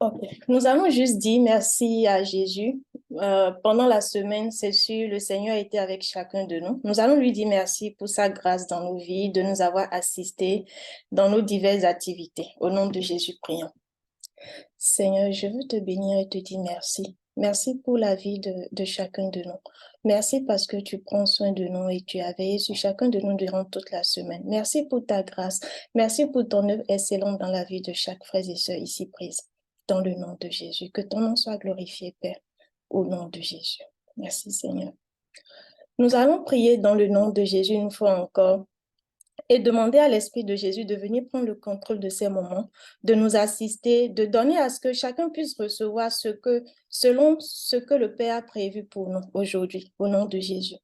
Ok. Nous allons juste dire merci à Jésus. Pendant la semaine, c'est sûr, le Seigneur a été avec chacun de nous. Nous allons lui dire merci pour sa grâce dans nos vies, de nous avoir assistés dans nos diverses activités. Au nom de Jésus, prions. Seigneur, je veux te bénir et te dire merci. Merci pour la vie de chacun de nous. Merci parce que tu prends soin de nous et tu as veillé sur chacun de nous durant toute la semaine. Merci pour ta grâce. Merci pour ton œuvre excellente dans la vie de chaque frère et sœur ici prise. Dans le nom de Jésus, que ton nom soit glorifié, Père, au nom de Jésus. Merci, Seigneur. Nous allons prier dans le nom de Jésus une fois encore et demander à l'Esprit de Jésus de venir prendre le contrôle de ces moments, de nous assister, de donner à ce que chacun puisse recevoir selon ce que le Père a prévu pour nous aujourd'hui, au nom de Jésus.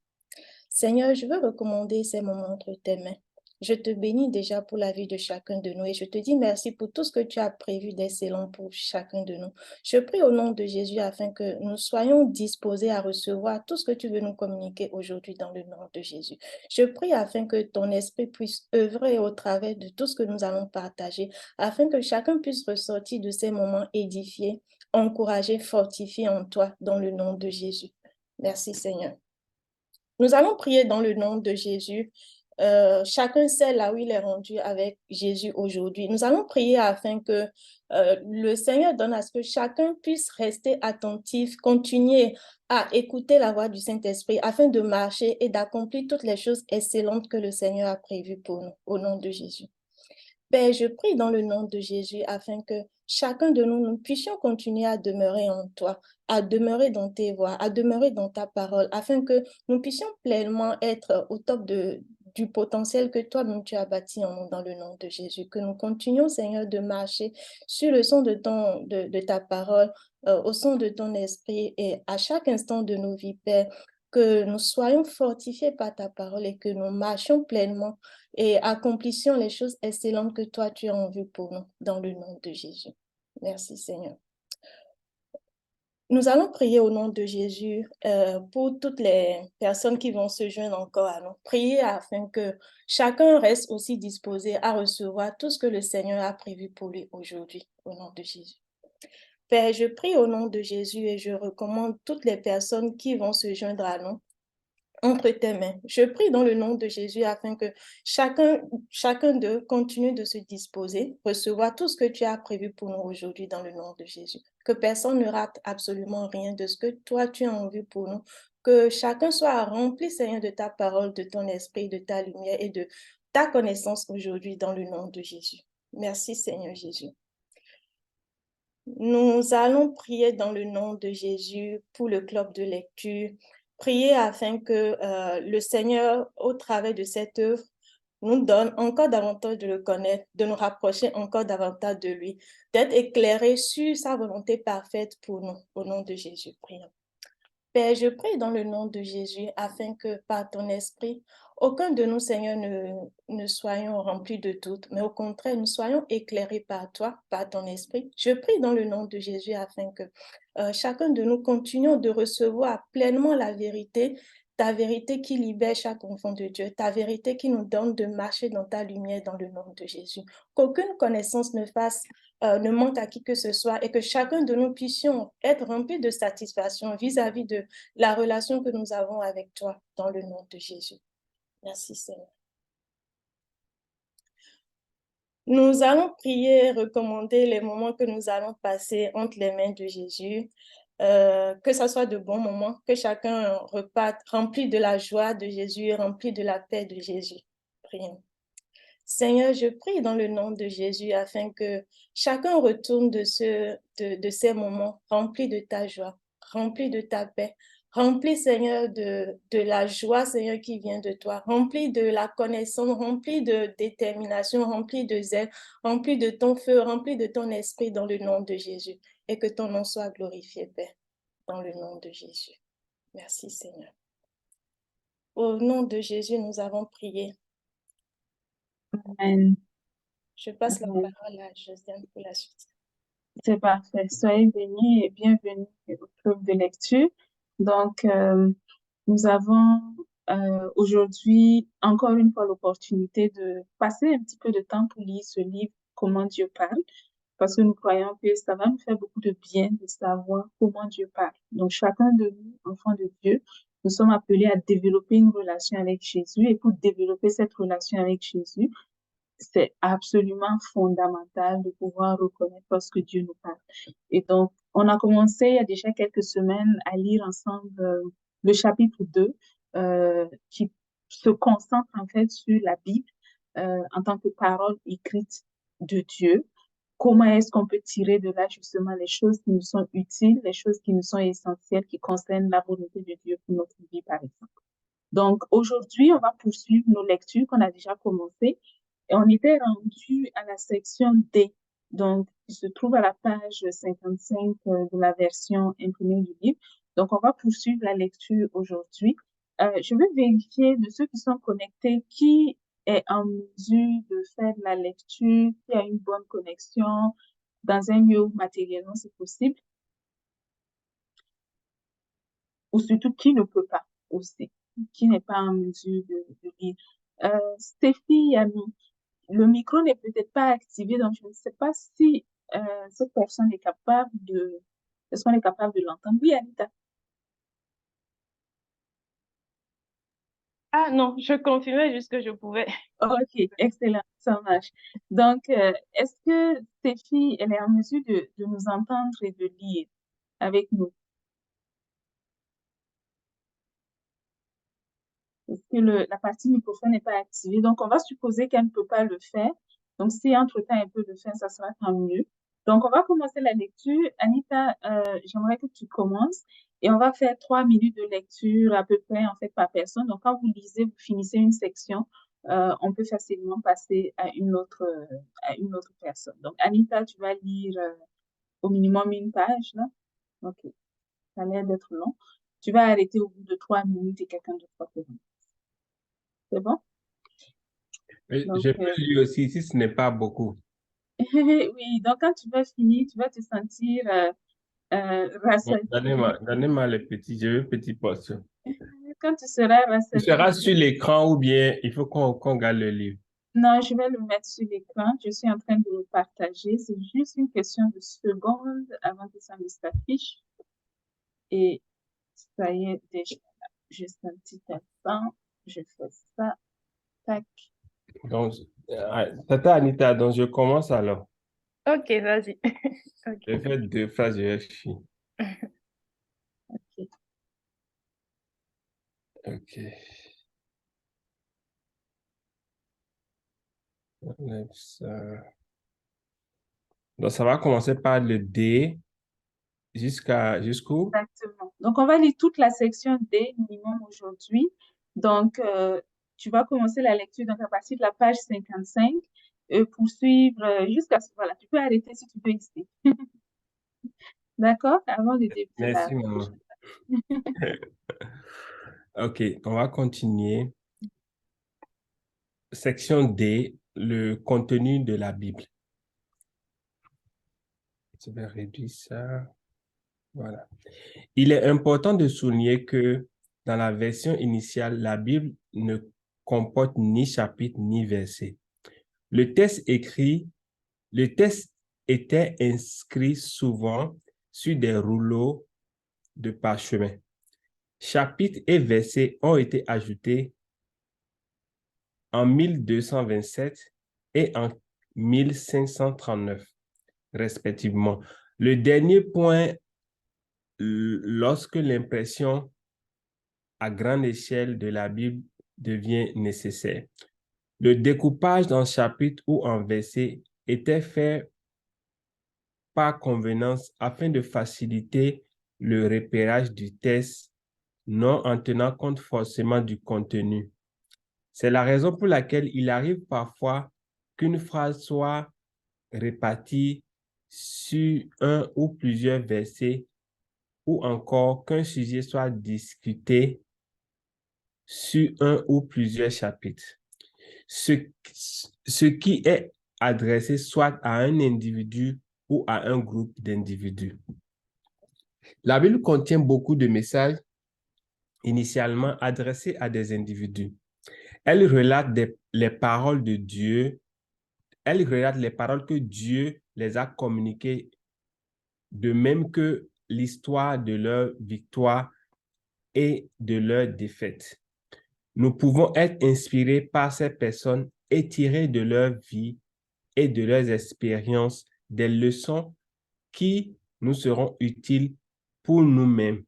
Seigneur, je veux recommander ces moments entre tes mains. Je te bénis déjà pour la vie de chacun de nous et je te dis merci pour tout ce que tu as prévu d'excellent pour chacun de nous. Je prie au nom de Jésus afin que nous soyons disposés à recevoir tout ce que tu veux nous communiquer aujourd'hui dans le nom de Jésus. Je prie afin que ton esprit puisse œuvrer au travers de tout ce que nous allons partager, afin que chacun puisse ressortir de ces moments édifiés, encouragés, fortifiés en toi dans le nom de Jésus. Merci Seigneur. Nous allons prier dans le nom de Jésus. Chacun sait là où il est rendu avec Jésus aujourd'hui. Nous allons prier afin que le Seigneur donne à ce que chacun puisse rester attentif, continuer à écouter la voix du Saint-Esprit afin de marcher et d'accomplir toutes les choses excellentes que le Seigneur a prévues pour nous, au nom de Jésus. Père, je prie dans le nom de Jésus afin que chacun de nous, nous puissions continuer à demeurer en toi, à demeurer dans tes voies, à demeurer dans ta parole, afin que nous puissions pleinement être au top du potentiel que toi-même tu as bâti en nous dans le nom de Jésus. Que nous continuions, Seigneur, de marcher sur le son de ta parole, au son de ton esprit et à chaque instant de nos vies, Père, que nous soyons fortifiés par ta parole et que nous marchions pleinement et accomplissions les choses excellentes que toi tu as en vue pour nous, dans le nom de Jésus. Merci Seigneur. Nous allons prier au nom de Jésus pour toutes les personnes qui vont se joindre encore à nous. Prier afin que chacun reste aussi disposé à recevoir tout ce que le Seigneur a prévu pour lui aujourd'hui, au nom de Jésus. Père, je prie au nom de Jésus et je recommande toutes les personnes qui vont se joindre à nous entre tes mains. Je prie dans le nom de Jésus afin que chacun d'eux continue de se disposer, recevoir tout ce que tu as prévu pour nous aujourd'hui dans le nom de Jésus. Que personne ne rate absolument rien de ce que toi tu as en vue pour nous. Que chacun soit rempli, Seigneur, de ta parole, de ton esprit, de ta lumière et de ta connaissance aujourd'hui dans le nom de Jésus. Merci, Seigneur Jésus. Nous allons prier dans le nom de Jésus pour le club de lecture. Prier afin que le Seigneur, au travers de cette œuvre, nous donne encore davantage de le connaître, de nous rapprocher encore davantage de lui, d'être éclairés sur sa volonté parfaite pour nous. Au nom de Jésus, prions. Père, je prie dans le nom de Jésus afin que par ton esprit, aucun de nous, Seigneur, ne soyons remplis de doute, mais au contraire, nous soyons éclairés par toi, par ton esprit. Je prie dans le nom de Jésus afin que chacun de nous continuions de recevoir pleinement la vérité, ta vérité qui libère chaque enfant de Dieu, ta vérité qui nous donne de marcher dans ta lumière dans le nom de Jésus. Qu'aucune connaissance ne manque à qui que ce soit et que chacun de nous puissions être remplis de satisfaction vis-à-vis de la relation que nous avons avec toi dans le nom de Jésus. Merci Seigneur. Nous allons prier, recommander les moments que nous allons passer entre les mains de Jésus, que ce soit de bons moments, que chacun reparte rempli de la joie de Jésus, rempli de la paix de Jésus. Prions. Seigneur, je prie dans le nom de Jésus afin que chacun retourne de ces moments remplis de ta joie, remplis de ta paix, remplis, Seigneur, de la joie, Seigneur, qui vient de toi, remplis de la connaissance, remplis de détermination, remplis de zèle, remplis de ton feu, remplis de ton esprit dans le nom de Jésus et que ton nom soit glorifié, Père, dans le nom de Jésus. Merci, Seigneur. Au nom de Jésus, nous avons prié. Amen. Je passe la Amen. parole à Josiane pour la suite. C'est parfait. Soyez bénis et bienvenue au club de lecture. Donc, nous avons aujourd'hui encore une fois l'opportunité de passer un petit peu de temps pour lire ce livre, Comment Dieu parle. parce que nous croyons que ça va nous faire beaucoup de bien de savoir comment Dieu parle. Donc, chacun de nous, enfants de Dieu, nous sommes appelés à développer une relation avec Jésus. Et pour développer cette relation avec Jésus, c'est absolument fondamental de pouvoir reconnaître lorsque Dieu nous parle. Et donc, on a commencé il y a déjà quelques semaines à lire ensemble le chapitre 2 qui se concentre en fait sur la Bible en tant que parole écrite de Dieu. Comment est-ce qu'on peut tirer de là justement les choses qui nous sont utiles, les choses qui nous sont essentielles, qui concernent la volonté de Dieu pour notre vie, par exemple. Donc, aujourd'hui, on va poursuivre nos lectures qu'on a déjà commencées. Et on était rendu à la section D, donc qui se trouve à la page 55 de la version imprimée du livre. Donc, on va poursuivre la lecture aujourd'hui. Je vais vérifier de ceux qui sont connectés qui est en mesure de faire de la lecture, qui a une bonne connexion dans un lieu où matériellement c'est possible, ou surtout qui ne peut pas aussi, qui n'est pas en mesure de lire. Stéphie a mis le micro n'est peut-être pas activé, donc je ne sais pas si cette personne est capable de... Est-ce qu'on est capable de l'entendre? Oui, Anita. Ah non, je confirmais juste que je pouvais. Ok, excellent, ça marche. Donc, est-ce que Stéphie, elle est en mesure de nous entendre et de lire avec nous? Est-ce que la partie microphone n'est pas activée? Donc, on va supposer qu'elle ne peut pas le faire. Donc, si entre-temps elle peut le faire, ça sera tant mieux. Donc, on va commencer la lecture. Anita, j'aimerais que tu commences et on va faire 3 minutes de lecture à peu près, en fait, par personne. Donc, quand vous lisez, vous finissez une section, on peut facilement passer à une autre personne. Donc, Anita, tu vas lire au minimum une page, là. OK. Ça a l'air d'être long. Tu vas arrêter au bout de 3 minutes et quelqu'un d'autre va commencer. C'est bon? Donc, Je peux lire aussi si ce n'est pas beaucoup. oui, donc quand tu vas finir, tu vas te sentir Bon, rassasié. donnez-moi les petits, je veux petits portions. Quand tu seras Il rassasié, sera sur l'écran ou bien il faut qu'on garde le livre. non, je vais le mettre sur l'écran. Je suis en train de le partager. C'est juste une question de secondes avant que ça ne s'affiche. Et ça y est, déjà, là. Juste un petit instant. Je fais ça. Tac. Donc, Tata Anita, donc je commence alors. Ok, vas-y. Ok. Je fais 2 phrases, je vais finir. Ok. Ok. Donc, ça va commencer par le D jusqu'où? Exactement. Donc, on va lire toute la section D minimum aujourd'hui. Donc, tu vas commencer la lecture donc à partir de la page 55 et poursuivre jusqu'à ce... Voilà, tu peux arrêter si tu veux ici. D'accord? Avant de débuter la Merci, maman. prochaine. Ok, on va continuer. Section D, le contenu de la Bible. Je vais réduire ça. Voilà. Il est important de souligner que dans la version initiale, la Bible ne comporte ni chapitre ni verset. Le texte était inscrit souvent sur des rouleaux de parchemin. Chapitres et versets ont été ajoutés en 1227 et en 1539, respectivement. Le dernier point, lorsque l'impression à grande échelle de la Bible devient nécessaire. Le découpage en chapitres ou en versets était fait par convenance afin de faciliter le repérage du texte, non en tenant compte forcément du contenu. C'est la raison pour laquelle il arrive parfois qu'une phrase soit répartie sur un ou plusieurs versets ou encore qu'un sujet soit discuté sur un ou plusieurs chapitres. Ce qui est adressé soit à un individu ou à un groupe d'individus. La Bible contient beaucoup de messages initialement adressés à des individus. Elle relate les paroles de Dieu. Elle relate les paroles que Dieu les a communiquées, de même que l'histoire de leur victoire et de leur défaite. Nous pouvons être inspirés par ces personnes et tirer de leur vie et de leurs expériences des leçons qui nous seront utiles pour nous-mêmes.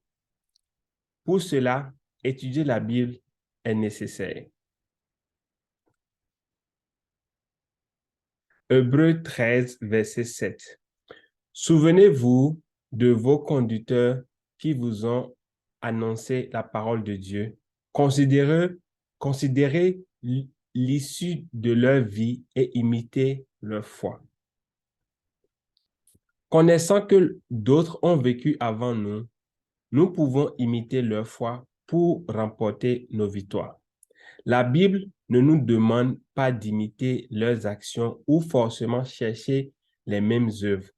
Pour cela, étudier la Bible est nécessaire. Hébreux 13, verset 7. Souvenez-vous de vos conducteurs qui vous ont annoncé la parole de Dieu. Considérez l'issue de leur vie et imitez leur foi. Connaissant que d'autres ont vécu avant nous, nous pouvons imiter leur foi pour remporter nos victoires. La Bible ne nous demande pas d'imiter leurs actions ou forcément chercher les mêmes œuvres.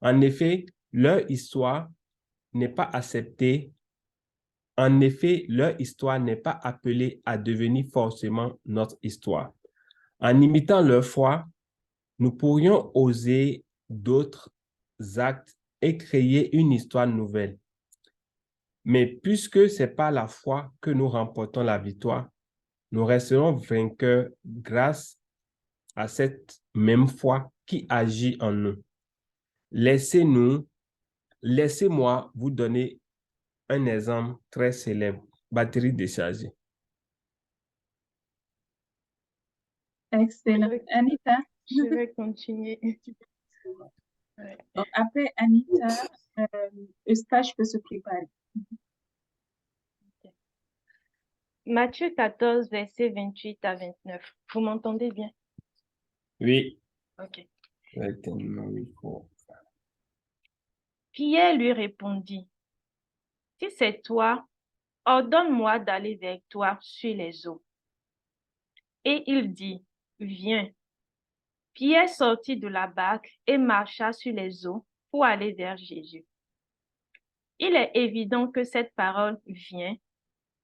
En effet, leur histoire n'est pas acceptée. En effet, leur histoire n'est pas appelée à devenir forcément notre histoire. En imitant leur foi, nous pourrions oser d'autres actes et créer une histoire nouvelle. Mais puisque ce n'est pas la foi que nous remportons la victoire, nous resterons vainqueurs grâce à cette même foi qui agit en nous. Laissez-moi vous donner un exemple très célèbre, batterie déchargée. Excellent. Anita, Je vais continuer. Ouais. donc, après Anita, Eustache peut se préparer. Matthieu 14, versets 28 à 29. Vous m'entendez bien? Oui. Ok. Pierre lui répondit, si c'est toi, ordonne-moi d'aller vers toi sur les eaux. Et il dit, viens. Pierre sortit de la barque et marcha sur les eaux pour aller vers Jésus. Il est évident que cette parole « viens »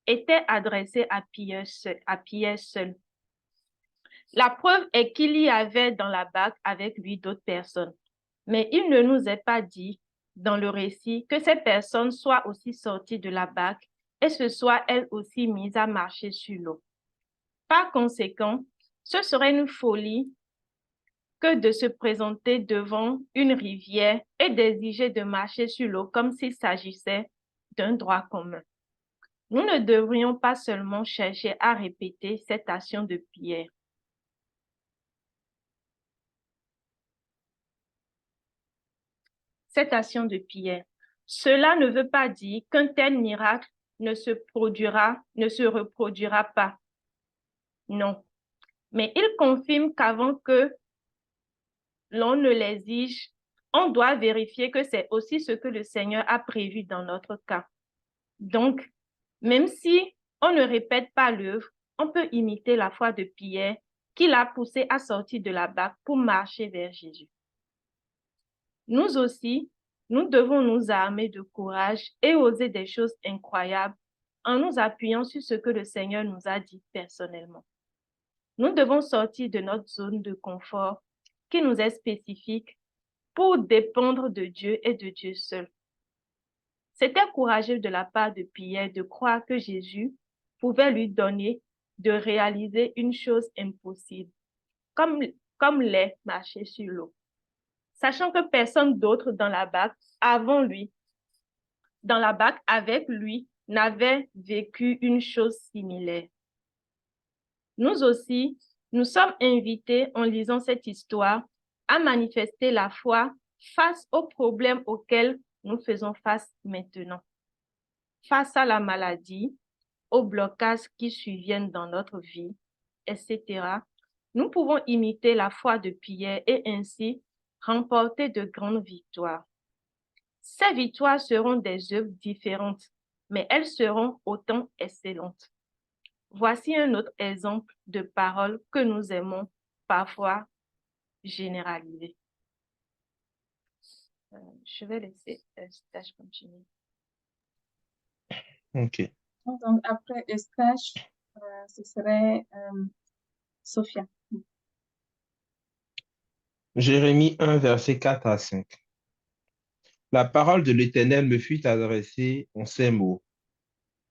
était adressée à Pierre seul. La preuve est qu'il y avait dans la barque avec lui d'autres personnes. Mais il ne nous est pas dit dans le récit que ces personnes soient aussi sorties de la barque et se soient elles aussi mises à marcher sur l'eau. Par conséquent, ce serait une folie que de se présenter devant une rivière et d'exiger de marcher sur l'eau comme s'il s'agissait d'un droit commun. Nous ne devrions pas seulement chercher à répéter cette action de Pierre. Cette action de Pierre. Cela ne veut pas dire qu'un tel miracle ne se reproduira pas. Non. Mais il confirme qu'avant que l'on ne l'exige, on doit vérifier que c'est aussi ce que le Seigneur a prévu dans notre cas. Donc, même si on ne répète pas l'œuvre, on peut imiter la foi de Pierre qui l'a poussé à sortir de la barque pour marcher vers Jésus. Nous aussi, nous devons nous armer de courage et oser des choses incroyables en nous appuyant sur ce que le Seigneur nous a dit personnellement. Nous devons sortir de notre zone de confort qui nous est spécifique pour dépendre de Dieu et de Dieu seul. C'était courageux de la part de Pierre de croire que Jésus pouvait lui donner de réaliser une chose impossible, comme les marcher sur l'eau. Sachant que personne d'autre dans la barque avec lui, n'avait vécu une chose similaire. Nous aussi, nous sommes invités en lisant cette histoire à manifester la foi face aux problèmes auxquels nous faisons face maintenant. Face à la maladie, aux blocages qui surviennent dans notre vie, etc., nous pouvons imiter la foi de Pierre et ainsi remporter de grandes victoires. Ces victoires seront des œuvres différentes, mais elles seront autant excellentes. Voici un autre exemple de parole que nous aimons parfois généraliser. Je vais laisser Eustache continuer. Ok. Donc, après Eustache, ce serait Sophia. Jérémie 1, versets 4 à 5. La parole de l'Éternel me fut adressée en ces mots.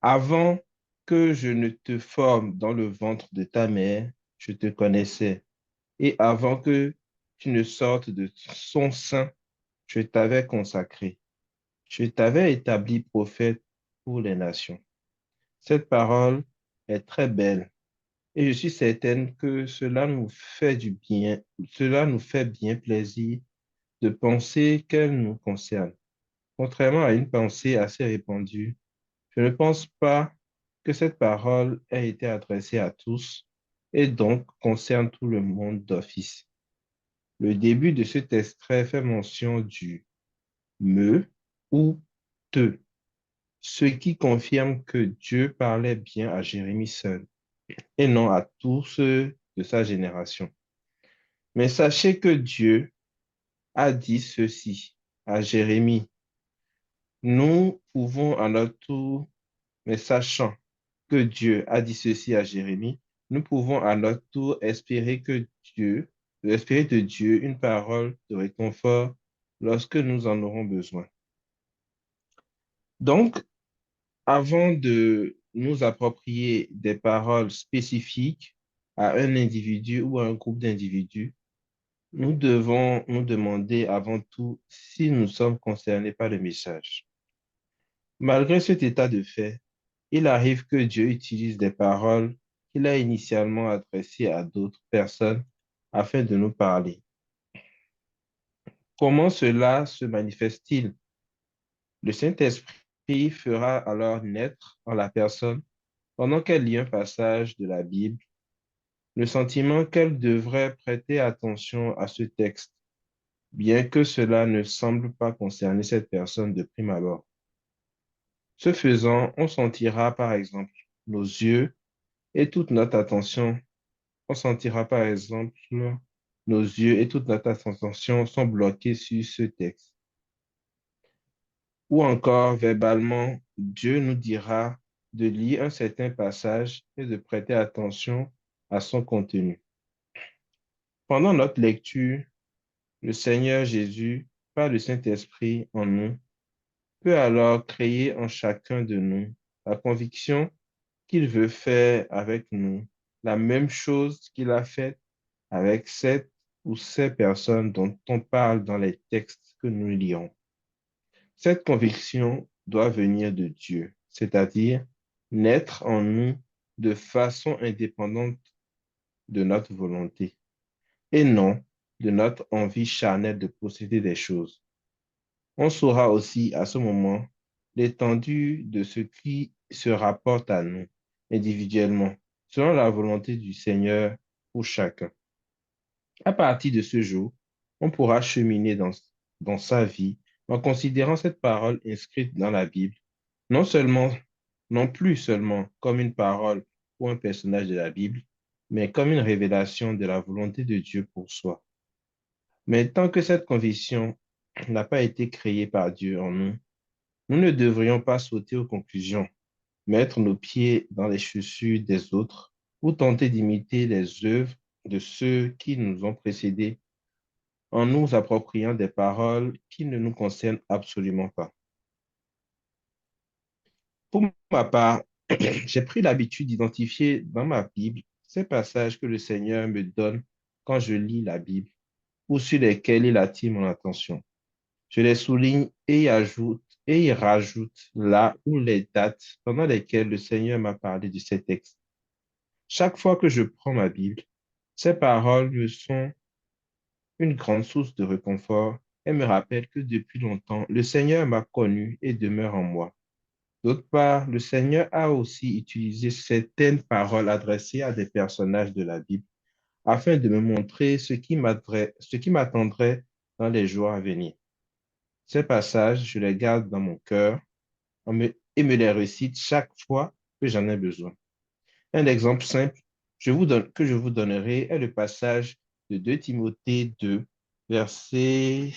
Avant que je ne te forme dans le ventre de ta mère, je te connaissais. Et avant que tu ne sortes de son sein, je t'avais consacré. Je t'avais établi prophète pour les nations. Cette parole est très belle et je suis certaine que cela nous fait du bien, cela nous fait bien plaisir de penser qu'elle nous concerne. Contrairement à une pensée assez répandue, je ne pense pas que cette parole ait été adressée à tous et donc concerne tout le monde d'office. Le début de cet extrait fait mention du me ou te, ce qui confirme que Dieu parlait bien à Jérémie seul et non à tous ceux de sa génération. Mais sachez que Dieu a dit ceci à Jérémie. Nous pouvons à notre tour, mais sachant que Dieu a dit ceci à Jérémie, nous pouvons à notre tour espérer de Dieu une parole de réconfort lorsque nous en aurons besoin. Donc, avant de nous approprier des paroles spécifiques à un individu ou à un groupe d'individus, nous devons nous demander avant tout si nous sommes concernés par le message. Malgré cet état de fait, il arrive que Dieu utilise des paroles qu'il a initialement adressées à d'autres personnes afin de nous parler. Comment cela se manifeste-t-il? Le Saint-Esprit fera alors naître en la personne, pendant qu'elle lit un passage de la Bible, le sentiment qu'elle devrait prêter attention à ce texte, bien que cela ne semble pas concerner cette personne de prime abord. Ce faisant, on sentira par exemple nos yeux et toute notre attention, on sentira par exemple nos yeux et toute notre attention sont bloqués sur ce texte. Ou encore, verbalement, Dieu nous dira de lire un certain passage et de prêter attention à son contenu. Pendant notre lecture, le Seigneur Jésus, par le Saint-Esprit en nous, peut alors créer en chacun de nous la conviction qu'il veut faire avec nous la même chose qu'il a faite avec cette ou ces personnes dont on parle dans les textes que nous lions. Cette conviction doit venir de Dieu, c'est-à-dire naître en nous de façon indépendante de notre volonté et non de notre envie charnelle de posséder des choses. On saura aussi à ce moment l'étendue de ce qui se rapporte à nous individuellement, selon la volonté du Seigneur pour chacun. À partir de ce jour, on pourra cheminer dans sa vie en considérant cette parole inscrite dans la Bible, non seulement, non plus seulement comme une parole ou un personnage de la Bible, mais comme une révélation de la volonté de Dieu pour soi. Mais tant que cette conviction n'a pas été créée par Dieu en nous, nous ne devrions pas sauter aux conclusions, mettre nos pieds dans les chaussures des autres ou tenter d'imiter les œuvres de ceux qui nous ont précédés en nous appropriant des paroles qui ne nous concernent absolument pas. Pour ma part, j'ai pris l'habitude d'identifier dans ma Bible ces passages que le Seigneur me donne quand je lis la Bible ou sur lesquels il attire mon attention. Je les souligne et y rajoute là où les dates pendant lesquelles le Seigneur m'a parlé de ces textes. Chaque fois que je prends ma Bible, ces paroles me sont une grande source de réconfort et me rappellent que depuis longtemps, le Seigneur m'a connu et demeure en moi. D'autre part, le Seigneur a aussi utilisé certaines paroles adressées à des personnages de la Bible afin de me montrer ce qui m'attendrait dans les jours à venir. Ces passages, je les garde dans mon cœur et me les récite chaque fois que j'en ai besoin. Un exemple simple que je vous donnerai est le passage de 2 Timothée 2, verset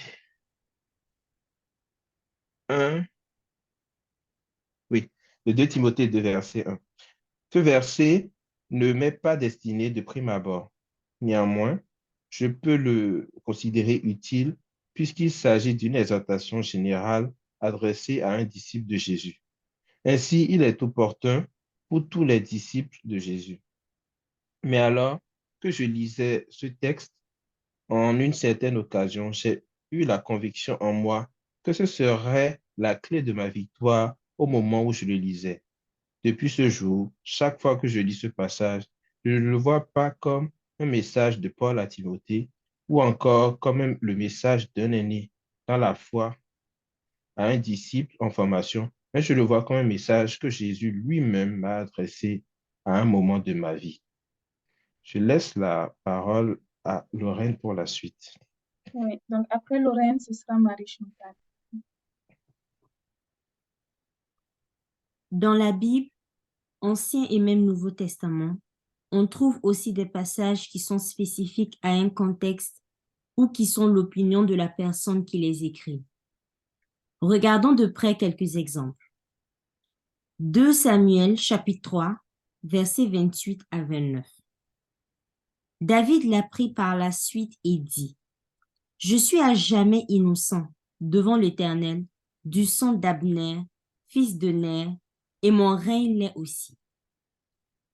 1. Oui, de 2 Timothée 2, verset 1. Ce verset ne m'est pas destiné de prime abord. Néanmoins, je peux le considérer utile puisqu'il s'agit d'une exhortation générale adressée à un disciple de Jésus. Ainsi, il est opportun pour tous les disciples de Jésus. Mais alors que je lisais ce texte, en une certaine occasion, j'ai eu la conviction en moi que ce serait la clé de ma victoire au moment où je le lisais. Depuis ce jour, chaque fois que je lis ce passage, je ne le vois pas comme un message de Paul à Timothée ou encore comme le message d'un aîné dans la foi à un disciple en formation, mais je le vois comme un message que Jésus lui-même m'a adressé à un moment de ma vie. Je laisse la parole à Lorraine pour la suite. Oui, donc après Lorraine, ce sera Marie-Chantal. Dans la Bible, Ancien et même Nouveau Testament, on trouve aussi des passages qui sont spécifiques à un contexte ou qui sont l'opinion de la personne qui les écrit. Regardons de près quelques exemples. 2 Samuel chapitre 3, versets 28 à 29. David l'apprit par la suite et dit, « Je suis à jamais innocent devant l'Éternel du sang d'Abner, fils de Ner, et mon règne l'est aussi.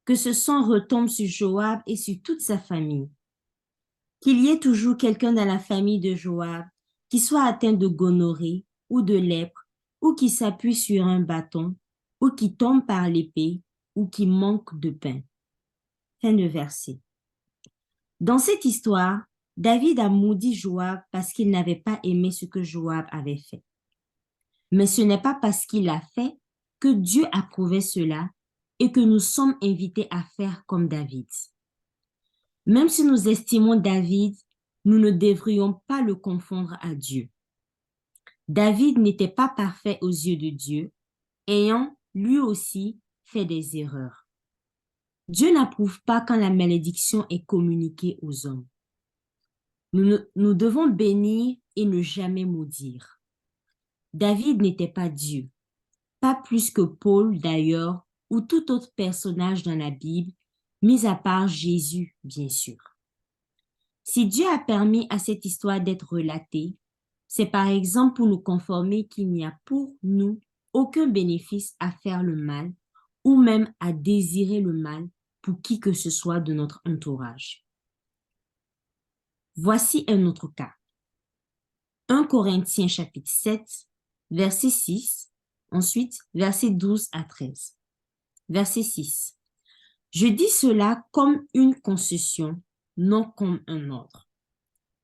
Que ce sang retombe sur Joab et sur toute sa famille. Qu'il y ait toujours quelqu'un dans la famille de Joab qui soit atteint de gonorrhée ou de lèpre, ou qui s'appuie sur un bâton, ou qui tombe par l'épée, ou qui manque de pain. » Fin de verset. Dans cette histoire, David a maudit Joab parce qu'il n'avait pas aimé ce que Joab avait fait. Mais ce n'est pas parce qu'il l'a fait que Dieu approuvait cela et que nous sommes invités à faire comme David. Même si nous estimons David, nous ne devrions pas le confondre à Dieu. David n'était pas parfait aux yeux de Dieu, ayant lui aussi fait des erreurs. Dieu n'approuve pas quand la malédiction est communiquée aux hommes. Nous devons bénir et ne jamais maudire. David n'était pas Dieu, pas plus que Paul d'ailleurs, ou tout autre personnage dans la Bible, mis à part Jésus, bien sûr. Si Dieu a permis à cette histoire d'être relatée, c'est par exemple pour nous conformer qu'il n'y a pour nous aucun bénéfice à faire le mal ou même à désirer le mal pour qui que ce soit de notre entourage. Voici un autre cas. 1 Corinthiens chapitre 7, verset 6, ensuite verset 12 à 13. Verset 6. Je dis cela comme une concession, non comme un ordre.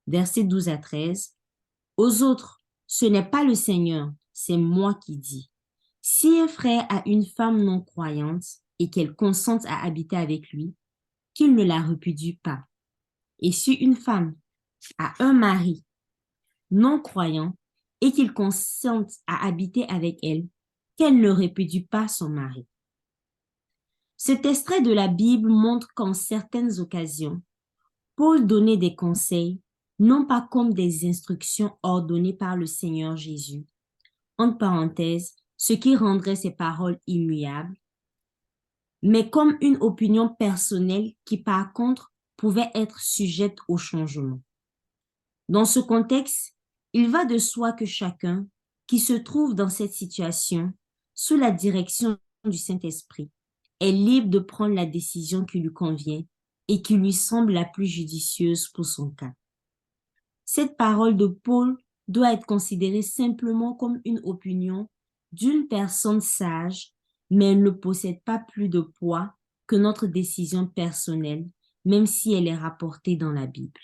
Verset 12 à 13. Aux autres, ce n'est pas le Seigneur, c'est moi qui dis. Si un frère a une femme non croyante et qu'elle consente à habiter avec lui, qu'il ne la repudie pas. Et si une femme a un mari non croyant et qu'il consente à habiter avec elle, qu'elle ne répudie pas son mari. Cet extrait de la Bible montre qu'en certaines occasions, Paul donnait des conseils, non pas comme des instructions ordonnées par le Seigneur Jésus, entre parenthèses, ce qui rendrait ses paroles immuables, mais comme une opinion personnelle qui, par contre, pouvait être sujette au changement. Dans ce contexte, il va de soi que chacun qui se trouve dans cette situation, sous la direction du Saint-Esprit, est libre de prendre la décision qui lui convient et qui lui semble la plus judicieuse pour son cas. Cette parole de Paul doit être considérée simplement comme une opinion d'une personne sage, mais elle ne possède pas plus de poids que notre décision personnelle, même si elle est rapportée dans la Bible.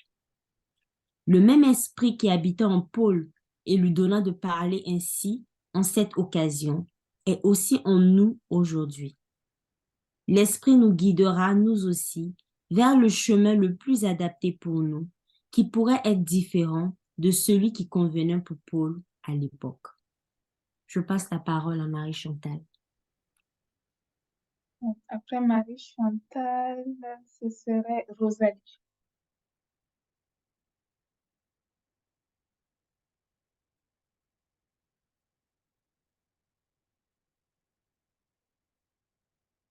Le même esprit qui habitait en Paul et lui donna de parler ainsi en cette occasion est aussi en nous aujourd'hui. L'esprit nous guidera, nous aussi, vers le chemin le plus adapté pour nous, qui pourrait être différent de celui qui convenait pour Paul à l'époque. Je passe la parole à Marie-Chantal. Après Marie-Chantal, ce serait Rosalie.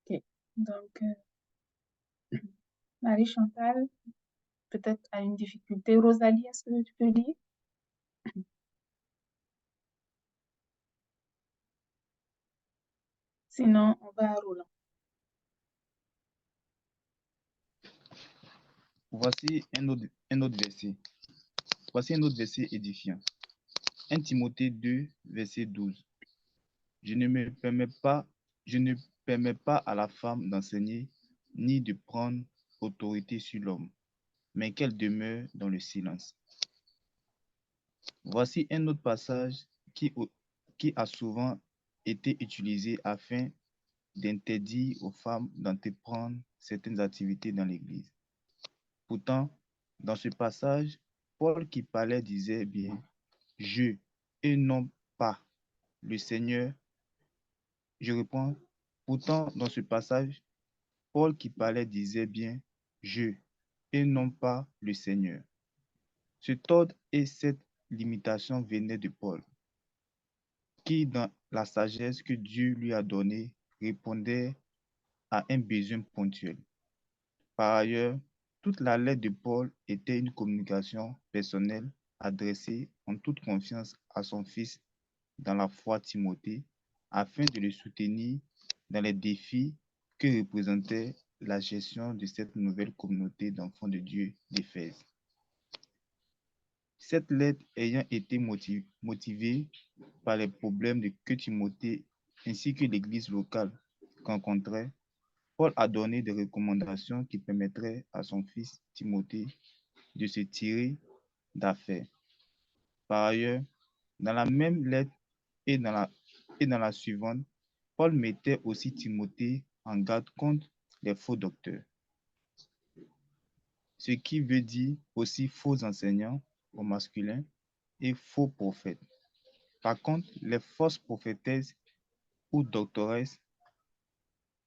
Ok. Donc, Marie-Chantal, peut-être a une difficulté. Rosalie, est-ce que tu peux lire? Sinon, on va à Roland. Voici un autre verset. Voici un autre verset édifiant. 1 Timothée 2, verset 12. Je ne permets pas à la femme d'enseigner ni de prendre autorité sur l'homme, mais qu'elle demeure dans le silence. Voici un autre passage qui a souvent été utilisé afin d'interdire aux femmes d'entreprendre certaines activités dans l'Église. Pourtant, dans ce passage, Paul qui parlait disait bien « je » et non pas le Seigneur. Je reprends. Pourtant, dans ce passage, Paul qui parlait disait bien « je » et non pas le Seigneur. Cet ordre et cette limitation venaient de Paul, qui, dans la sagesse que Dieu lui a donnée, répondait à un besoin ponctuel. Par ailleurs, toute la lettre de Paul était une communication personnelle adressée en toute confiance à son fils dans la foi Timothée, afin de le soutenir dans les défis que représentait la gestion de cette nouvelle communauté d'enfants de Dieu d'Éphèse. Cette lettre ayant été motivée par les problèmes que Timothée ainsi que l'Église locale rencontraient, Paul a donné des recommandations qui permettraient à son fils Timothée de se tirer d'affaire. Par ailleurs, dans la même lettre et dans la suivante, Paul mettait aussi Timothée en garde contre les faux docteurs, ce qui veut dire aussi faux enseignants au masculin et faux prophètes. Par contre, les fausses prophétesses ou doctoresses,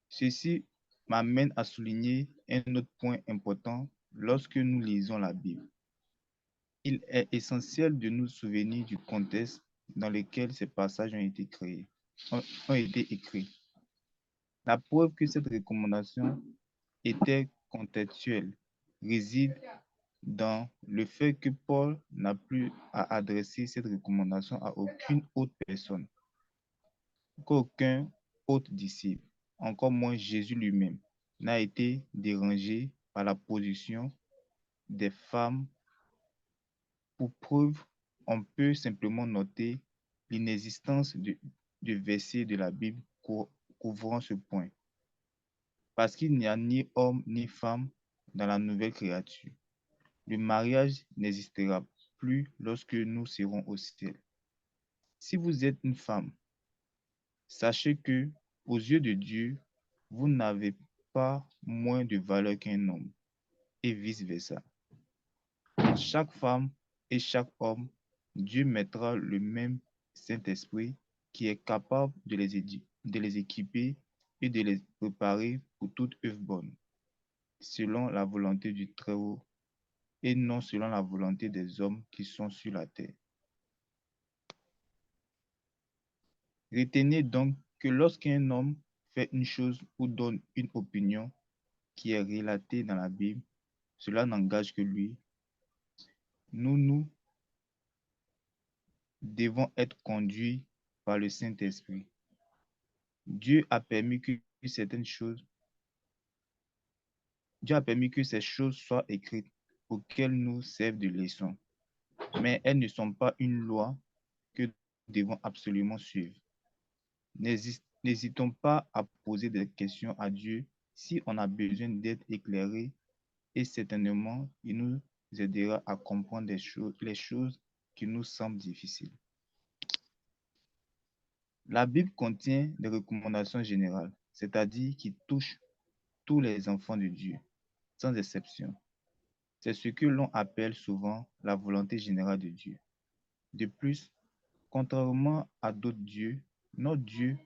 ceci m'amène à souligner un autre point important lorsque nous lisons la Bible. Il est essentiel de nous souvenir du contexte dans lequel ces passages ont été écrits. La preuve que cette recommandation était contextuelle réside dans le fait que Paul n'a plus à adresser cette recommandation à aucune autre personne, qu'aucun autre disciple, encore moins Jésus lui-même, n'a été dérangé par la position des femmes. Pour preuve, on peut simplement noter l'inexistence de versets de la Bible couvrant ce point, parce qu'il n'y a ni homme ni femme dans la nouvelle créature. Le mariage n'existera plus lorsque nous serons au ciel. Si vous êtes une femme, sachez que, aux yeux de Dieu, vous n'avez pas moins de valeur qu'un homme, et vice-versa. Chaque femme et chaque homme, Dieu mettra le même Saint-Esprit qui est capable de les équiper et de les préparer pour toute œuvre bonne, selon la volonté du Très-Haut et non selon la volonté des hommes qui sont sur la terre. Retenez donc que lorsqu'un homme fait une chose ou donne une opinion qui est relatée dans la Bible, cela n'engage que lui. Nous devons être conduits par le Saint-Esprit. Dieu a permis que ces choses soient écrites pour qu'elles nous servent de leçon. Mais elles ne sont pas une loi que nous devons absolument suivre. N'hésitons pas à poser des questions à Dieu si on a besoin d'être éclairé et certainement, il nous aidera à comprendre les choses qui nous semblent difficiles. La Bible contient des recommandations générales, c'est-à-dire qui touchent tous les enfants de Dieu, sans exception. C'est ce que l'on appelle souvent la volonté générale de Dieu. De plus, contrairement à d'autres dieux, notre Dieu,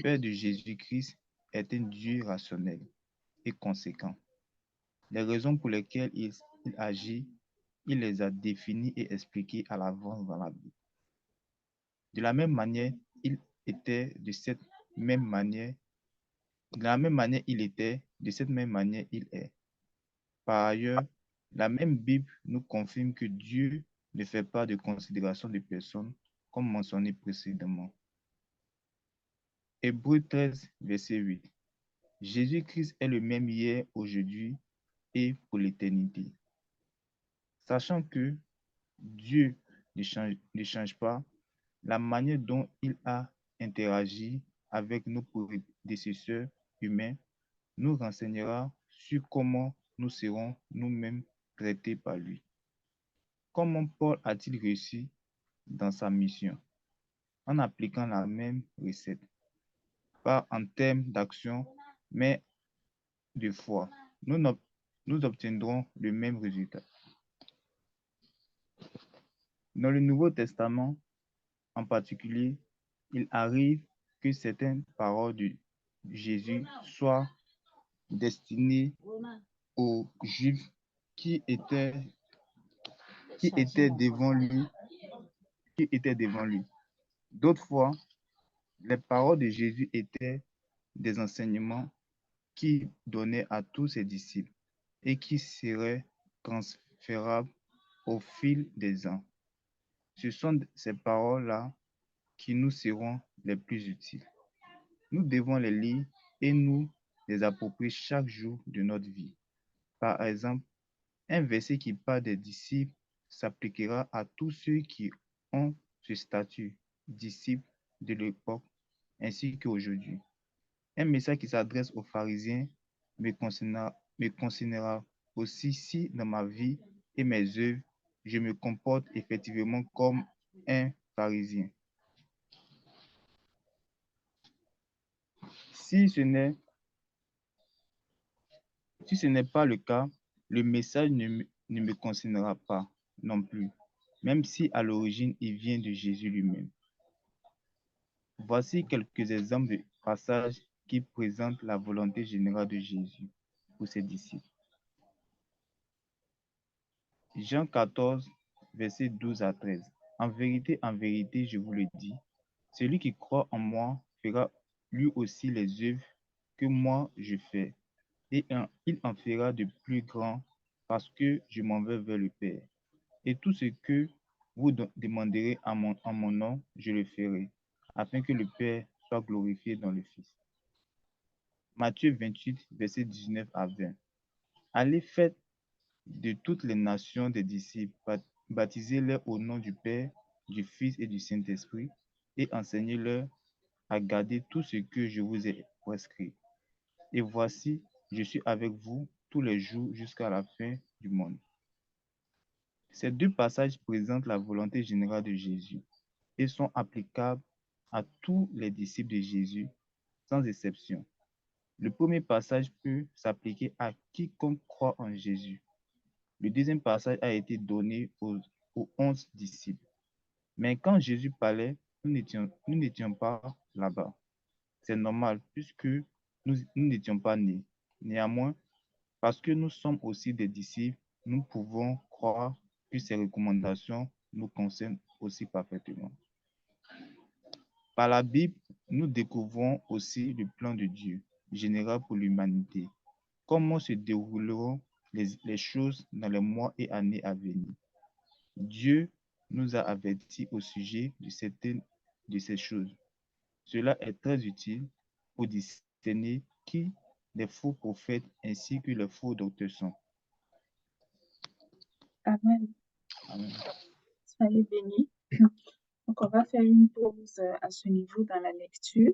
Père de Jésus-Christ, est un Dieu rationnel et conséquent. Les raisons pour lesquelles il agit, il les a définies et expliquées à l'avance dans la Bible. De la même manière, il était, de cette même manière il est. Par ailleurs, La même Bible nous confirme que Dieu ne fait pas de considération de personnes, comme mentionné précédemment. Hébreux 13, verset 8. Jésus-Christ est le même hier, aujourd'hui et pour l'éternité. Sachant que Dieu ne change pas, la manière dont il a interagi avec nos prédécesseurs humains nous renseignera sur comment nous serons nous-mêmes traités par lui. Comment Paul a-t-il réussi dans sa mission? En appliquant la même recette, pas en termes d'action, mais de foi. Nous obtiendrons le même résultat. Dans le Nouveau Testament, en particulier, il arrive que certaines paroles de Jésus soient destinées aux Juifs qui étaient devant lui. D'autres fois, les paroles de Jésus étaient des enseignements qu'il donnait à tous ses disciples et qui seraient transférables au fil des ans. Ce sont ces paroles-là qui nous seront les plus utiles. Nous devons les lire et nous les approprier chaque jour de notre vie. Par exemple, un verset qui parle des disciples s'appliquera à tous ceux qui ont ce statut, disciples de l'époque ainsi qu'aujourd'hui. Un message qui s'adresse aux pharisiens me concernera aussi si dans ma vie et mes œuvres, je me comporte effectivement comme un pharisien. Si ce n'est pas le cas, le message ne me concernera pas non plus, même si à l'origine il vient de Jésus lui-même. Voici quelques exemples de passages qui présentent la volonté générale de Jésus pour ses disciples. Jean 14, versets 12 à 13. En vérité, je vous le dis, celui qui croit en moi fera lui aussi les œuvres que moi je fais, et il en fera de plus grands parce que je m'en vais vers le Père. Et tout ce que vous demanderez en mon nom, je le ferai, afin que le Père soit glorifié dans le Fils. Matthieu 28, versets 19 à 20. Allez, faites de toutes les nations des disciples, baptisez-les au nom du Père, du Fils et du Saint-Esprit, et enseignez-leur à garder tout ce que je vous ai prescrit. Et voici, je suis avec vous tous les jours jusqu'à la fin du monde. Ces deux passages présentent la volonté générale de Jésus et sont applicables à tous les disciples de Jésus, sans exception. Le premier passage peut s'appliquer à quiconque croit en Jésus. Le deuxième passage a été donné aux 11 disciples. Mais quand Jésus parlait, nous n'étions pas là-bas. C'est normal puisque nous n'étions pas nés. Néanmoins, parce que nous sommes aussi des disciples, nous pouvons croire que ces recommandations nous concernent aussi parfaitement. Par la Bible, nous découvrons aussi le plan de Dieu général pour l'humanité. Comment se dérouleront les choses dans les mois et années à venir. Dieu nous a avertis au sujet de certaines de ces choses. Cela est très utile pour discerner qui les faux prophètes ainsi que les faux docteurs sont. Amen. Amen. Soyez bénis. Donc, on va faire une pause à ce niveau dans la lecture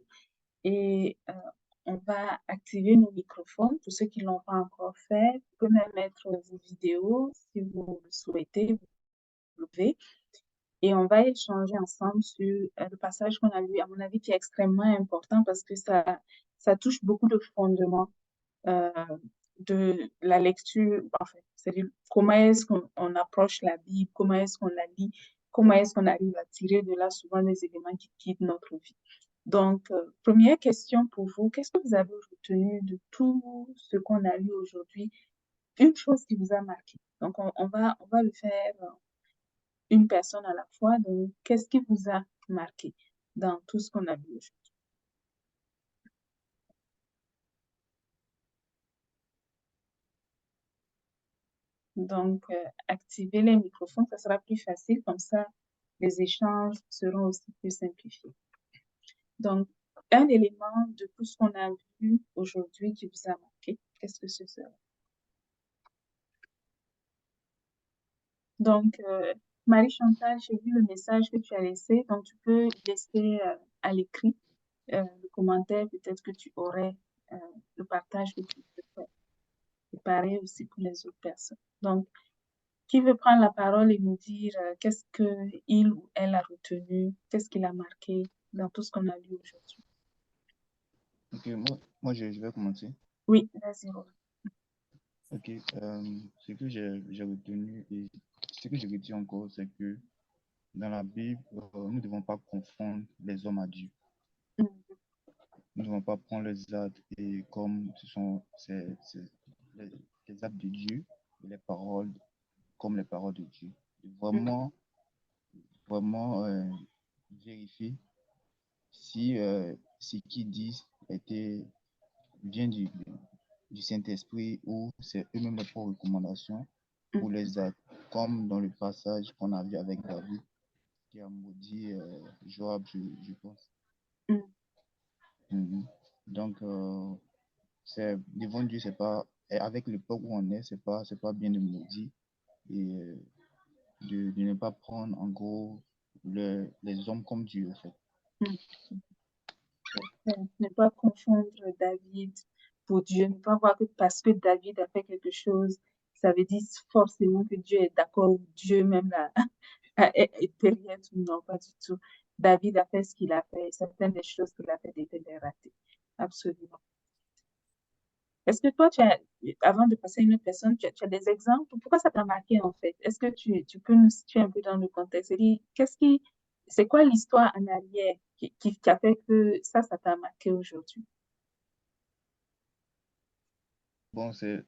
et on va activer nos microphones. Pour ceux qui ne l'ont pas encore fait, vous pouvez même mettre vos vidéos si vous le souhaitez, vous pouvez. Et on va échanger ensemble sur le passage qu'on a lu, à mon avis, qui est extrêmement important parce que ça touche beaucoup de fondements de la lecture, enfin, c'est-à-dire comment est-ce qu'on approche la Bible, comment est-ce qu'on la lit, comment est-ce qu'on arrive à tirer de là souvent des éléments qui guident notre vie. Donc, première question pour vous, qu'est-ce que vous avez retenu de tout ce qu'on a lu aujourd'hui? Une chose qui vous a marqué. Donc, on va le faire une personne à la fois. Donc, qu'est-ce qui vous a marqué dans tout ce qu'on a lu aujourd'hui? Donc, activer les microphones, ça sera plus facile, comme ça, les échanges seront aussi plus simplifiés. Donc, un élément de tout ce qu'on a vu aujourd'hui qui vous a marqué, qu'est-ce que ce serait? Donc, Marie-Chantal, j'ai vu le message que tu as laissé, donc tu peux laisser à l'écrit le commentaire, peut-être que tu aurais le partage que tu peux faire. Et pareil aussi pour les autres personnes. Donc, qui veut prendre la parole et nous dire qu'est-ce qu'il ou elle a retenu, qu'est-ce qu'il a marqué dans tout ce qu'on a lu aujourd'hui? Ok, moi je vais commencer. Oui, vas-y, Roland. Ok, ce que j'ai retenu et ce que je redis encore, c'est que dans la Bible, nous ne devons pas confondre les hommes à Dieu. Mm. Nous ne devons pas prendre les actes et comme les actes de Dieu et les paroles comme les paroles de Dieu. Vraiment, vraiment vérifier si ce qu'ils disent vient du Saint-Esprit ou c'est eux-mêmes leurs propres recommandations ou les actes, comme dans le passage qu'on a vu avec David qui a maudit Joab, je pense. Mm. Mhm. Donc, c'est devant Dieu, c'est pas, et avec le peuple où on est, c'est pas bien de maudire et de ne pas prendre en gros les hommes comme Dieu, en fait. Ne pas confondre David pour Dieu, ne pas voir que parce que David a fait quelque chose, ça veut dire forcément que Dieu est d'accord ou Dieu même est derrière tout. Non, pas du tout. David a fait ce qu'il a fait. Certaines des choses qu'il a fait étaient des ratés. Absolument. Est-ce que toi, avant de passer à une autre personne, tu as des exemples? Pourquoi ça t'a marqué en fait? Est-ce que tu peux nous situer un peu dans le contexte? C'est quoi l'histoire en arrière qui a fait que ça t'a marqué aujourd'hui? Bon, c'est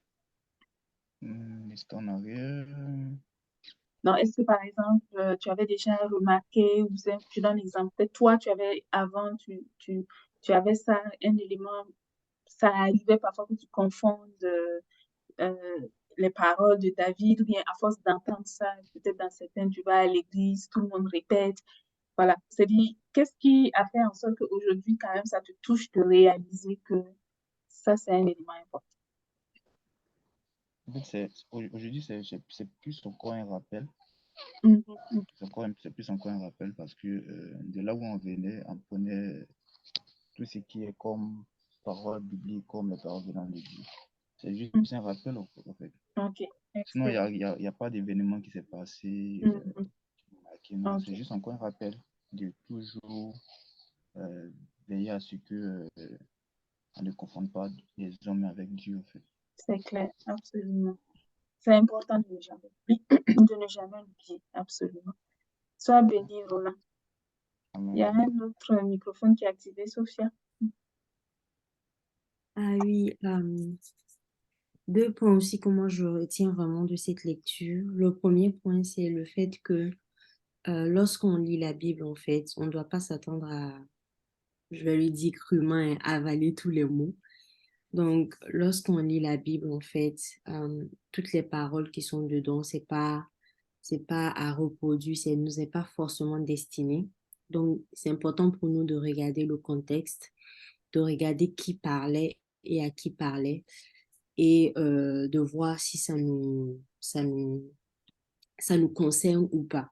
l'histoire en arrière. Non, est-ce que par exemple, tu avais déjà remarqué, ou je donne un exemple, peut-être toi, tu avais avant, tu avais ça, un élément, ça arrivait parfois que tu confondes euh, les paroles de David, ou bien à force d'entendre ça, peut-être dans certains, tu vas à l'église, tout le monde répète. Voilà. C'est-à-dire, qu'est-ce qui a fait en sorte qu'aujourd'hui, quand même, ça te touche de réaliser que ça, c'est un élément important? En fait, aujourd'hui, c'est plus encore un rappel. Mhm. C'est plus encore un rappel parce que de là où on venait, on prenait tout ce qui est comme parole biblique, comme les paroles venant de Dieu. C'est juste un rappel, en fait. Ok, Sinon, excellent. il y a pas d'événement qui s'est passé. Mhm. Non, c'est Ok. juste encore un rappel de toujours euh, veiller à ce que on ne confonde pas les hommes avec Dieu, en fait. C'est clair, absolument. C'est important de ne jamais oublier, de ne jamais l'oublier, absolument. Sois béni, Roland. Il y a Amen. un autre microphone qui est activé, Sophia. Ah oui, deux points aussi que moi je retiens vraiment de cette lecture. Le premier point, c'est le fait que lorsqu'on lit la Bible, en fait, on ne doit pas s'attendre à, je vais lui dire crûment, et avaler tous les mots. Donc, lorsqu'on lit la Bible, en fait, toutes les paroles qui sont dedans, c'est pas à reproduire, ça ne nous est pas forcément destiné. Donc, c'est important pour nous de regarder le contexte, de regarder qui parlait et à qui parlait, et de voir si ça nous concerne ou pas.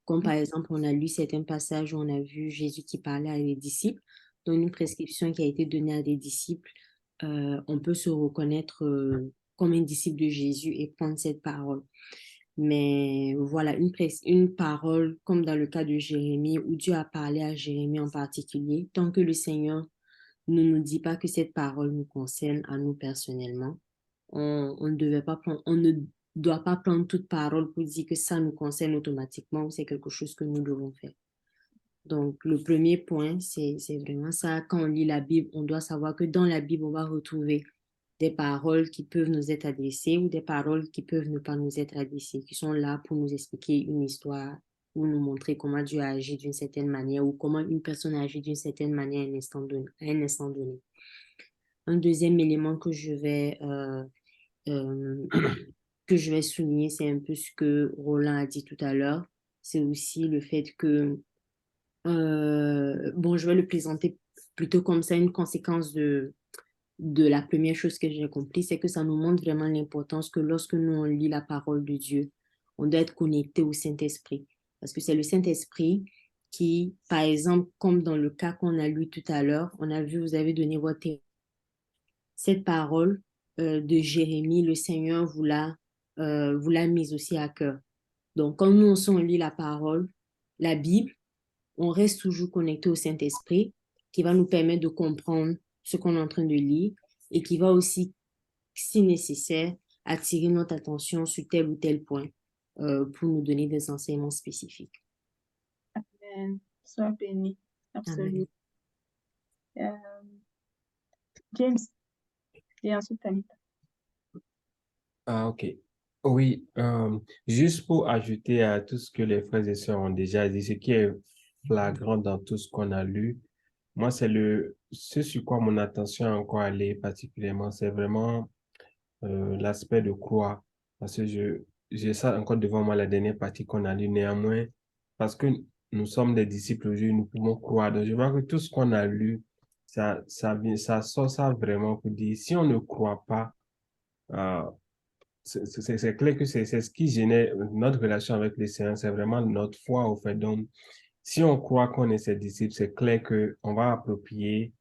Comme par exemple, on a lu certains passages où on a vu Jésus qui parlait à des disciples, dans une prescription qui a été donnée à des disciples, on peut se reconnaître comme un disciple de Jésus et prendre cette parole. Mais voilà, une parole, comme dans le cas de Jérémie, où Dieu a parlé à Jérémie en particulier, tant que le Seigneur ne nous dit pas que cette parole nous concerne à nous personnellement, on ne doit pas prendre toute parole pour dire que ça nous concerne automatiquement ou c'est quelque chose que nous devons faire. Donc, le premier point, c'est vraiment ça. Quand on lit la Bible, on doit savoir que dans la Bible, on va retrouver des paroles qui peuvent nous être adressées ou des paroles qui peuvent ne pas nous être adressées, qui sont là pour nous expliquer une histoire ou nous montrer comment Dieu a agi d'une certaine manière ou comment une personne a agi d'une certaine manière à un instant donné. Un deuxième élément euh, que que je vais souligner, c'est un peu ce que Roland a dit tout à l'heure. C'est aussi le fait que, bon, je vais le présenter plutôt comme ça, une conséquence de la première chose que j'ai compris, c'est que ça nous montre vraiment l'importance que lorsque nous, on lit la parole de Dieu, on doit être connecté au Saint-Esprit. Parce que c'est le Saint-Esprit qui, par exemple, comme dans le cas qu'on a lu tout à l'heure, on a vu, vous avez donné votre cette parole de Jérémie, le Seigneur vous l'a mise aussi à cœur. Donc, quand nous, on lit la parole, la Bible, on reste toujours connecté au Saint-Esprit qui va nous permettre de comprendre ce qu'on est en train de lire et qui va aussi, si nécessaire, attirer notre attention sur tel ou tel point pour nous donner des enseignements spécifiques. Amen. Sois béni. Absolument. James, et ensuite Anita. Ah, ok. Oui, juste pour ajouter à tout ce que les frères et sœurs ont déjà dit, ce qui est flagrant dans tout ce qu'on a lu, moi, ce sur quoi mon attention a encore allé particulièrement, c'est vraiment l'aspect de croire. Parce que j'ai ça encore devant moi, la dernière partie qu'on a lu. Néanmoins, parce que nous sommes des disciples aujourd'hui, nous pouvons croire. Donc, je vois que tout ce qu'on a lu, ça sort ça vraiment pour dire, si on ne croit pas, euh, c'est clair que c'est ce qui génère notre relation avec les Seigneur, c'est vraiment notre foi au fait. Donc, si on croit qu'on est ses disciples, c'est clair qu'on va approprier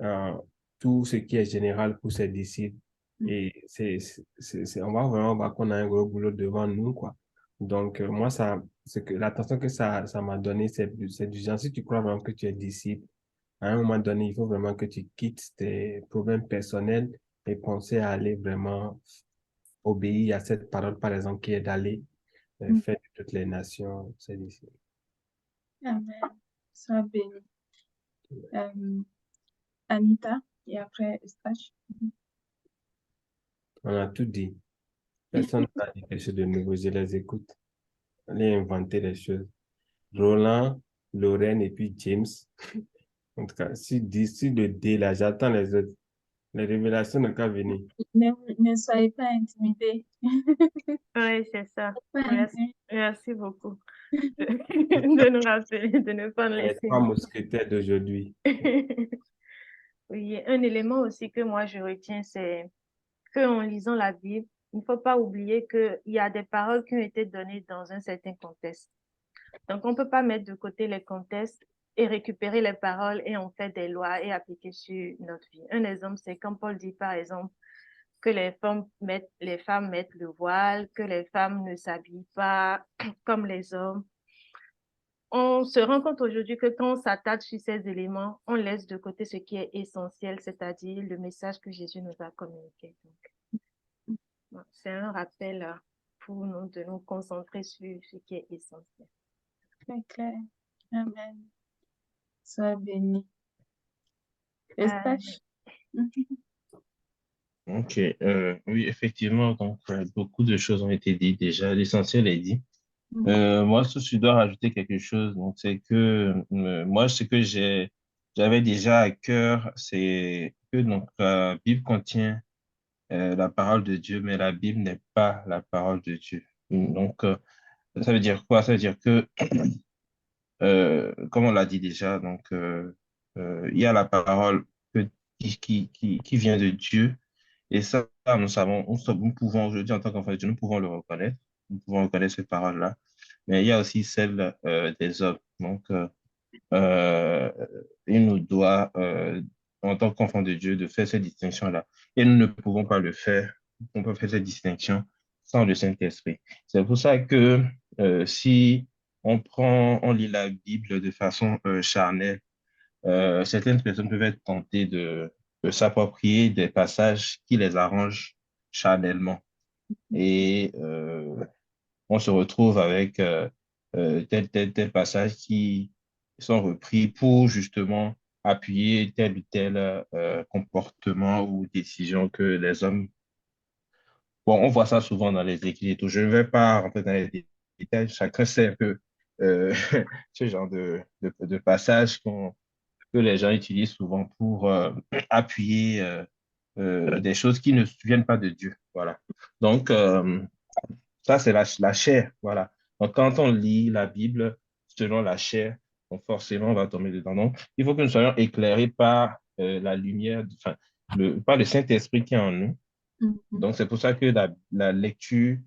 euh, tout ce qui est général pour ses disciples. Et on va vraiment voir qu'on a un gros boulot devant nous, quoi. Donc, moi, c'est que l'attention que ça m'a donné, c'est du genre, si tu crois vraiment que tu es disciple, à un moment donné, il faut vraiment que tu quittes tes problèmes personnels et penser à aller vraiment obéir à cette parole, par exemple, qui est d'aller faire de toutes les nations ses disciples. Amen. Sois béni. Anita, et après Eustache. On a tout dit. Personne n'a dit quelque chose de nouveau. Je les écoute. Allez inventer des choses. Roland, Lorraine et puis James. En tout cas, si le D là, j'attends les autres. Les révélations n'ont qu'à venir. Ne soyez pas intimidés. Oui, c'est ça. Pas intimidés. Merci beaucoup de nous rappeler, de ne pas nous Les laisser. 3 mousquetaires d'aujourd'hui. Oui, un élément aussi que moi je retiens, c'est qu'en lisant la Bible, il ne faut pas oublier qu'il y a des paroles qui ont été données dans un certain contexte. Donc, on ne peut pas mettre de côté les contextes et récupérer les paroles et en faire des lois et appliquer sur notre vie. Un exemple, c'est quand Paul dit, par exemple, que les femmes mettent le voile, que les femmes ne s'habillent pas comme les hommes. On se rend compte aujourd'hui que quand on s'attache sur ces éléments, on laisse de côté ce qui est essentiel, c'est-à-dire le message que Jésus nous a communiqué. Donc, c'est un rappel pour nous de nous concentrer sur ce qui est essentiel. Très clair. Amen. Sois béni. Eustache. Ok, oui, effectivement, donc beaucoup de choses ont été dites déjà, l'essentiel est dit. Moi, si je dois rajouter quelque chose, donc c'est que moi, ce que j'avais déjà à cœur, c'est que donc la Bible contient la parole de Dieu, mais la Bible n'est pas la parole de Dieu. Donc, ça veut dire quoi? Ça veut dire que, comme on l'a dit déjà, donc il y a la parole qui vient de Dieu. Et ça, nous savons, nous pouvons aujourd'hui, en tant qu'enfants de Dieu, nous pouvons le reconnaître. Nous pouvons reconnaître cette parole-là. Mais il y a aussi celle des hommes. Donc, euh, il nous doit, en tant qu'enfants de Dieu, de faire cette distinction-là. Et nous ne pouvons pas le faire. On peut faire cette distinction sans le Saint-Esprit. C'est pour ça que si on lit la Bible de façon charnelle, certaines personnes peuvent être tentées de s'approprier des passages qui les arrangent charnellement. Et on se retrouve avec tel passage qui sont repris pour justement appuyer tel ou tel comportement ou décision que les hommes... Bon, on voit ça souvent dans les écrits et tout. Je ne vais pas rentrer dans les détails. Chacun sait un peu euh, ce genre de passage que les gens utilisent souvent pour appuyer des choses qui ne viennent pas de Dieu. Voilà. Donc, Ça, c'est la chair, voilà. Donc, quand on lit la Bible selon la chair, donc forcément, on va tomber dedans. Donc, il faut que nous soyons éclairés par la lumière, enfin, par le Saint-Esprit qui est en nous. Mhm. Donc, c'est pour ça que la lecture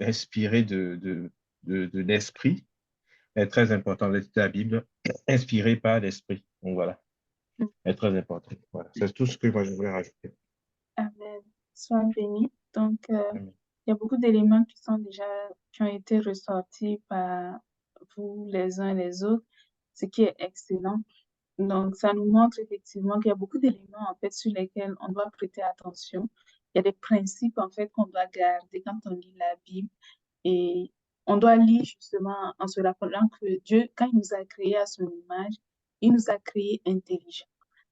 inspirée de l'Esprit est très importante. La Bible inspirée par l'Esprit. Donc, voilà, est très importante. Voilà, c'est tout ce que moi, je voulais rajouter. Amen. Sois béni. Donc, Amen. il y a beaucoup d'éléments qui ont été ressortis par vous les uns et les autres, ce qui est excellent. Donc, ça nous montre effectivement qu'il y a beaucoup d'éléments, en fait, sur lesquels on doit prêter attention. Il y a des principes, en fait, qu'on doit garder quand on lit la Bible. Et on doit lire justement en se rappelant que Dieu, quand il nous a créés à son image, il nous a créés intelligents.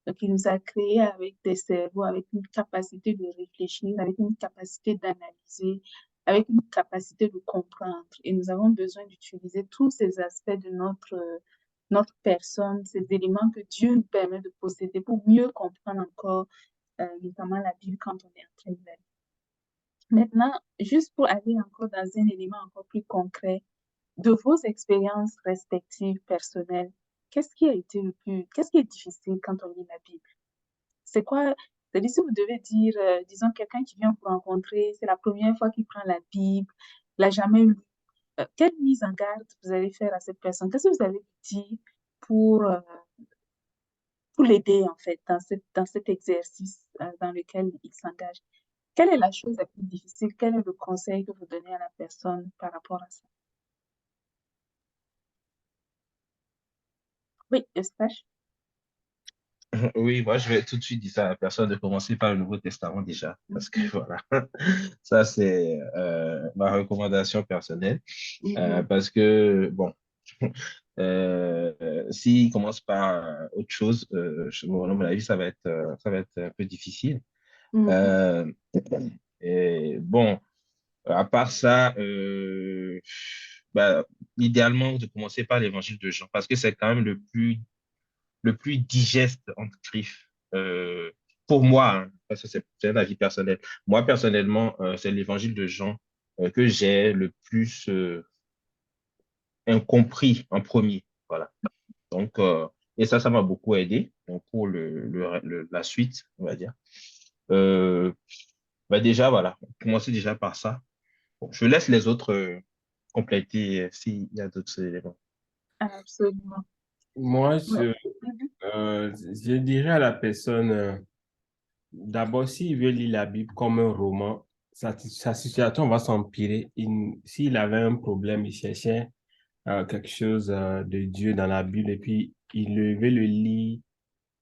Donc, il nous a créés avec des cerveaux, avec une capacité de réfléchir, avec une capacité d'analyser, avec une capacité de comprendre. Et nous avons besoin d'utiliser tous ces aspects de notre personne, ces éléments que Dieu nous permet de posséder pour mieux comprendre encore, notamment la Bible quand on est en train de la lire. Maintenant, juste pour aller encore dans un élément encore plus concret, de vos expériences respectives personnelles, qu'est-ce qui est difficile quand on lit la Bible? C'est quoi, c'est-à-dire si vous devez dire, disons, quelqu'un qui vient vous rencontrer, c'est la première fois qu'il prend la Bible, il n'a jamais lu, quelle mise en garde vous allez faire à cette personne? Qu'est-ce que vous allez lui dire pour, euh, pour l'aider, en fait, dans cet exercice, dans lequel il s'engage? Quelle est la chose la plus difficile? Quel est le conseil que vous donnez à la personne par rapport à ça? Oui, Eustache. Oui, moi, je vais tout de suite dire ça à la personne de commencer par le Nouveau Testament déjà, parce que Mhm, voilà, ça, c'est ma recommandation personnelle, mhm, parce que, bon, s'il commence par autre chose, bon, à mon avis, ça va être un peu difficile. mhm, Euh, et bon, à part ça, bah, idéalement, de commencer par l'évangile de Jean, parce que c'est quand même le plus digeste entre griffes. Pour moi, hein, parce que c'est un avis personnel. Moi, personnellement, c'est l'évangile de Jean que j'ai le plus incompris en premier. Voilà. Donc, et ça m'a beaucoup aidé donc pour la suite, on va dire. Euh, bah déjà, voilà, commencer déjà par ça. Bon, je laisse les autres compléter s'il y a d'autres éléments. absolument. Moi, Ouais. Mhm, je dirais à la personne, d'abord, s'il veut lire la Bible comme un roman, sa situation va s'empirer. S'il avait un problème, il cherchait quelque chose de Dieu dans la Bible et puis veut le lire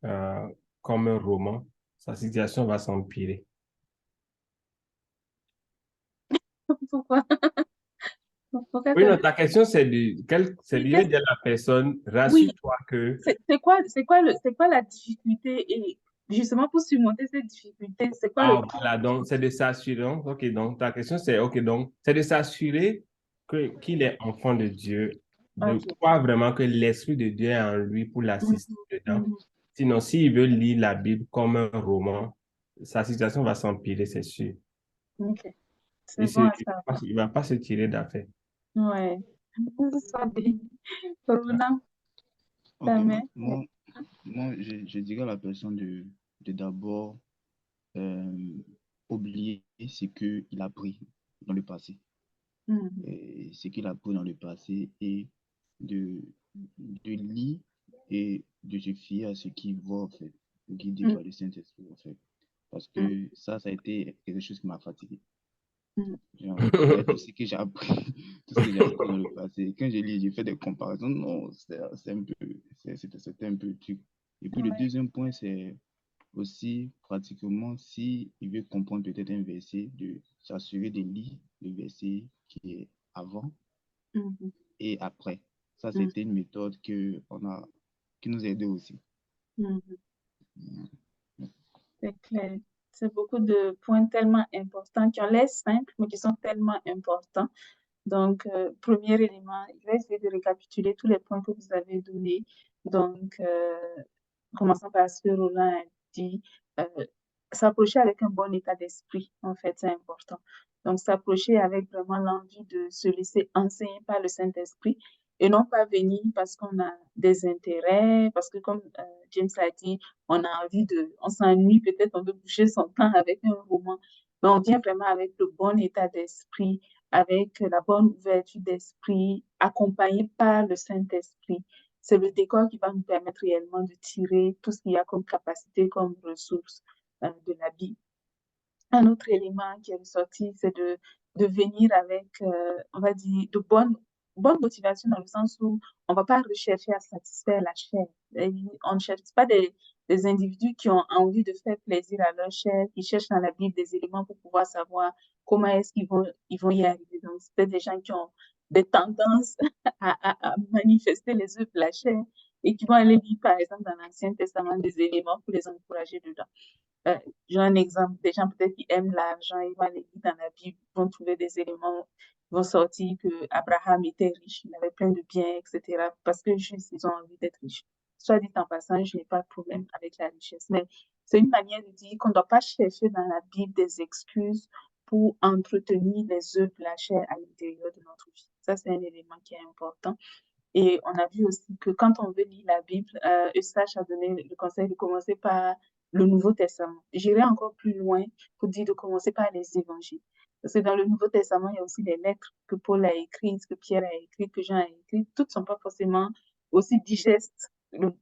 euh, comme un roman, sa situation va s'empirer. Pourquoi? Pourquoi Oui, ça non, dit? ta question, c'est Oui, de dire à la personne, oui, rassure-toi que, c'est quoi la difficulté? Et justement, pour surmonter cette difficulté, c'est quoi le ah, plus voilà, donc c'est de s'assurer, ok, donc ta question, c'est, ok, donc c'est de s'assurer qu'il est enfant de Dieu, de OK. croire vraiment que l'Esprit de Dieu est en lui pour Mhm, l'assister dedans. mhm, Sinon, s'il veut lire la Bible comme un roman, sa situation va s'empirer, c'est sûr. OK. Et C'est bon à savoir. il va pas se tirer d'affaire. Ouais. Soit béni. Ronan, Ok, ta main. moi je dirais à la personne de d'abord oublier ce qu'il a pris dans le passé. Mhm, Ce qu'il a pris dans le passé et de, de lire et de se fier à ce qu'il voit, en fait, guidé mhm, par le Saint-Esprit, en fait. Parce mhm, que ça a été quelque chose qui m'a fatigué. mhm. Genre, il y a tout ce que j'ai appris, tout ce que j'ai appris dans le passé. Quand je lis, j'ai fait des comparaisons. Non, c'est un peu, c'était un peu truc. Et puis le Ouais. deuxième point, c'est aussi pratiquement si il veut comprendre peut-être un verset, de s'assurer de lire le verset qui est avant Mhm, et après. Ça, mhm, c'était une méthode qui nous a aidé aussi. mhm. C'est clair. C'est beaucoup de points tellement importants qui ont l'air simples, mais qui sont tellement importants. Donc, premier élément, je vais essayer de récapituler tous les points que vous avez donnés. Donc, commençons par ce que Roland a dit. euh, s'approcher avec un bon état d'esprit, en fait, c'est important. Donc, s'approcher avec vraiment l'envie de se laisser enseigner par le Saint-Esprit et non pas venir parce qu'on a des intérêts, parce que comme James l'a dit, on s'ennuie, peut-être on veut bouger son temps avec un roman, mais on vient vraiment avec le bon état d'esprit, avec la bonne ouverture d'esprit, accompagné par le Saint-Esprit. C'est le décor qui va nous permettre réellement de tirer tout ce qu'il y a comme capacité, comme ressources de la Bible. Un autre élément qui est ressorti, c'est de venir avec, on va dire, de bonnes motivations dans le sens où on ne va pas rechercher à satisfaire la chair. Et on ne cherche pas des individus qui ont envie de faire plaisir à leur chair, qui cherchent dans la Bible des éléments pour pouvoir savoir comment est-ce ils vont y arriver. Donc, c'est des gens qui ont des tendances à manifester les œuvres de la chair et qui vont aller lire, par exemple, dans l'Ancien Testament, des éléments pour les encourager dedans. J'ai un exemple, des gens peut-être qui aiment l'argent, ils vont aller lire dans la Bible, ils vont trouver des éléments, ils vont sortir que Abraham était riche, il avait plein de biens, etc. Parce que juste, ils ont envie d'être riches. Soit dit en passant, je n'ai pas de problème avec la richesse, mais c'est une manière de dire qu'on ne doit pas chercher dans la Bible des excuses pour entretenir les œuvres de la chair à l'intérieur de notre vie. Ça, c'est un élément qui est important. Et on a vu aussi que quand on veut lire la Bible, Eustache a donné le conseil de commencer par le Nouveau Testament. J'irai encore plus loin pour dire de commencer par les évangiles. Parce que dans le Nouveau Testament, il y a aussi les lettres que Paul a écrites, que Pierre a écrites, que Jean a écrites. Toutes ne sont pas forcément aussi digestes,